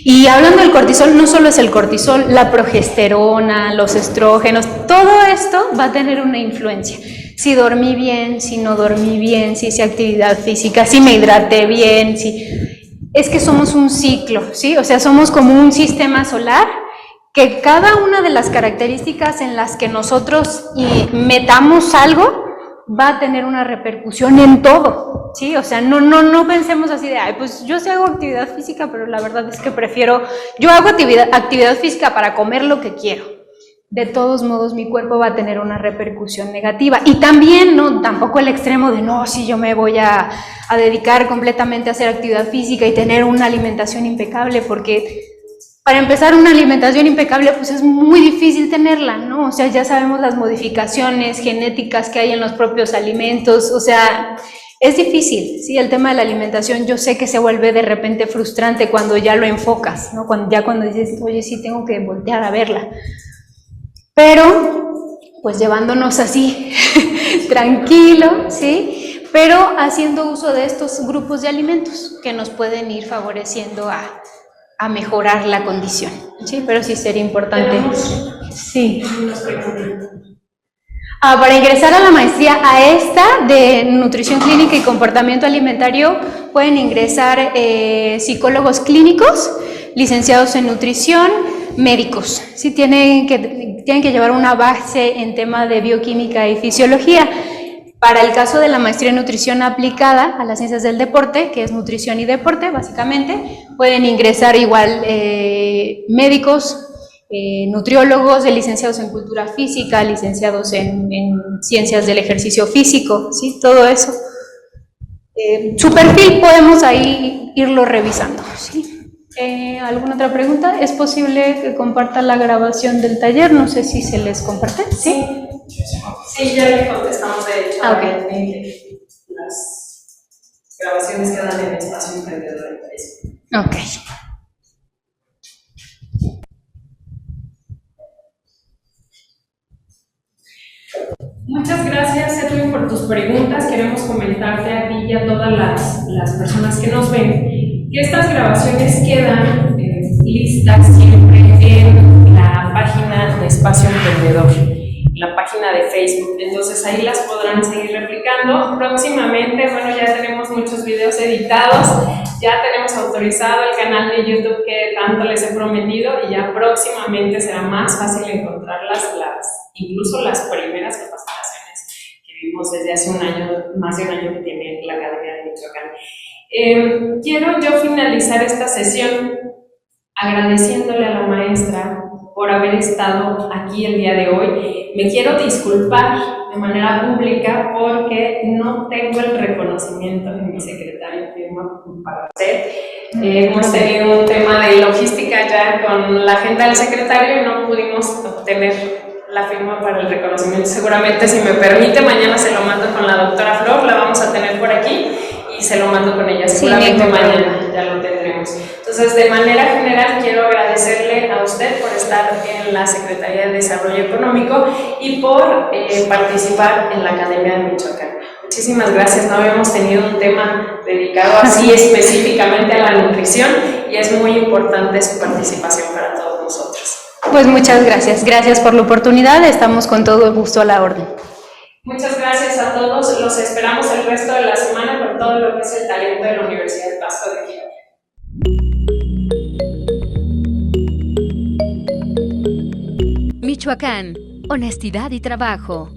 Y hablando del cortisol, no solo es el cortisol, la progesterona, los estrógenos, todo esto va a tener una influencia. Si dormí bien, si no dormí bien, si hice actividad física, si me hidraté bien, es que somos un ciclo, ¿sí? O sea, somos como un sistema solar que cada una de las características en las que nosotros metamos algo va a tener una repercusión en todo, ¿sí? O sea, no pensemos así de, ay, pues yo sí hago actividad física, pero la verdad es que yo hago actividad física para comer lo que quiero. De todos modos, mi cuerpo va a tener una repercusión negativa. Y también, tampoco el extremo de, no, si yo me voy a dedicar completamente a hacer actividad física y tener una alimentación impecable, porque para empezar, una alimentación impecable, pues es muy difícil tenerla, ¿no? O sea, ya sabemos las modificaciones genéticas que hay en los propios alimentos, o sea, es difícil, ¿sí? El tema de la alimentación, yo sé que se vuelve de repente frustrante cuando ya lo enfocas, ¿no? Cuando dices, oye, sí, tengo que voltear a verla. Pero, pues llevándonos así, tranquilo, ¿sí? Pero haciendo uso de estos grupos de alimentos que nos pueden ir favoreciendo a mejorar la condición, ¿sí? Pero sí sería importante. Sí. Para ingresar a la maestría a esta de Nutrición Clínica y Comportamiento Alimentario pueden ingresar psicólogos clínicos, licenciados en nutrición, médicos. Sí, tienen que llevar una base en tema de bioquímica y fisiología. Para el caso de la maestría en nutrición aplicada a las ciencias del deporte, que es nutrición y deporte, básicamente, pueden ingresar igual médicos, nutriólogos, licenciados en cultura física, licenciados en ciencias del ejercicio físico, ¿sí? Todo eso. Su perfil podemos ahí irlo revisando, ¿sí? ¿Alguna otra pregunta? ¿Es posible que comparta la grabación del taller? No sé si se les comparte. ¿Sí? Sí, ya le contestamos, de hecho, Okay. Las grabaciones quedan en espacio emprendedor en Facebook. Ok. Muchas gracias, Edwin, por tus preguntas. Queremos comentarte a ti y a todas las personas que nos ven que estas grabaciones quedan listas siempre en la página de Espacio Emprendedor, la página de Facebook. Entonces ahí las podrán seguir replicando. Próximamente, bueno, ya tenemos muchos videos editados, ya tenemos autorizado el canal de YouTube que tanto les he prometido y ya próximamente será más fácil encontrarlas, incluso las primeras capacitaciones que vimos desde hace un año, más de un año que tiene la Academia de Michoacán. Quiero yo finalizar esta sesión agradeciéndole a la maestra por haber estado aquí el día de hoy. Me quiero disculpar de manera pública porque no tengo el reconocimiento que mi secretario firma para usted. Hemos tenido un tema de logística ya con la agenda del secretario y no pudimos obtener la firma para el reconocimiento. Seguramente, si me permite, mañana se lo mando con la doctora Flor, la vamos a tener por aquí y se lo mando con ella. Seguramente mañana ya lo tendremos. Entonces, de manera general, quiero agradecerle a usted por estar en la Secretaría de Desarrollo Económico y por participar en la Academia de Michoacán. Muchísimas gracias. No habíamos tenido un tema dedicado así específicamente a la nutrición y es muy importante su participación para todos nosotros. Pues muchas gracias. Gracias por la oportunidad. Estamos con todo gusto a la orden. Muchas gracias a todos. Los esperamos el resto de la semana con todo lo que es el talento de la Universidad de Pasco de Quito. Michoacán, honestidad y trabajo.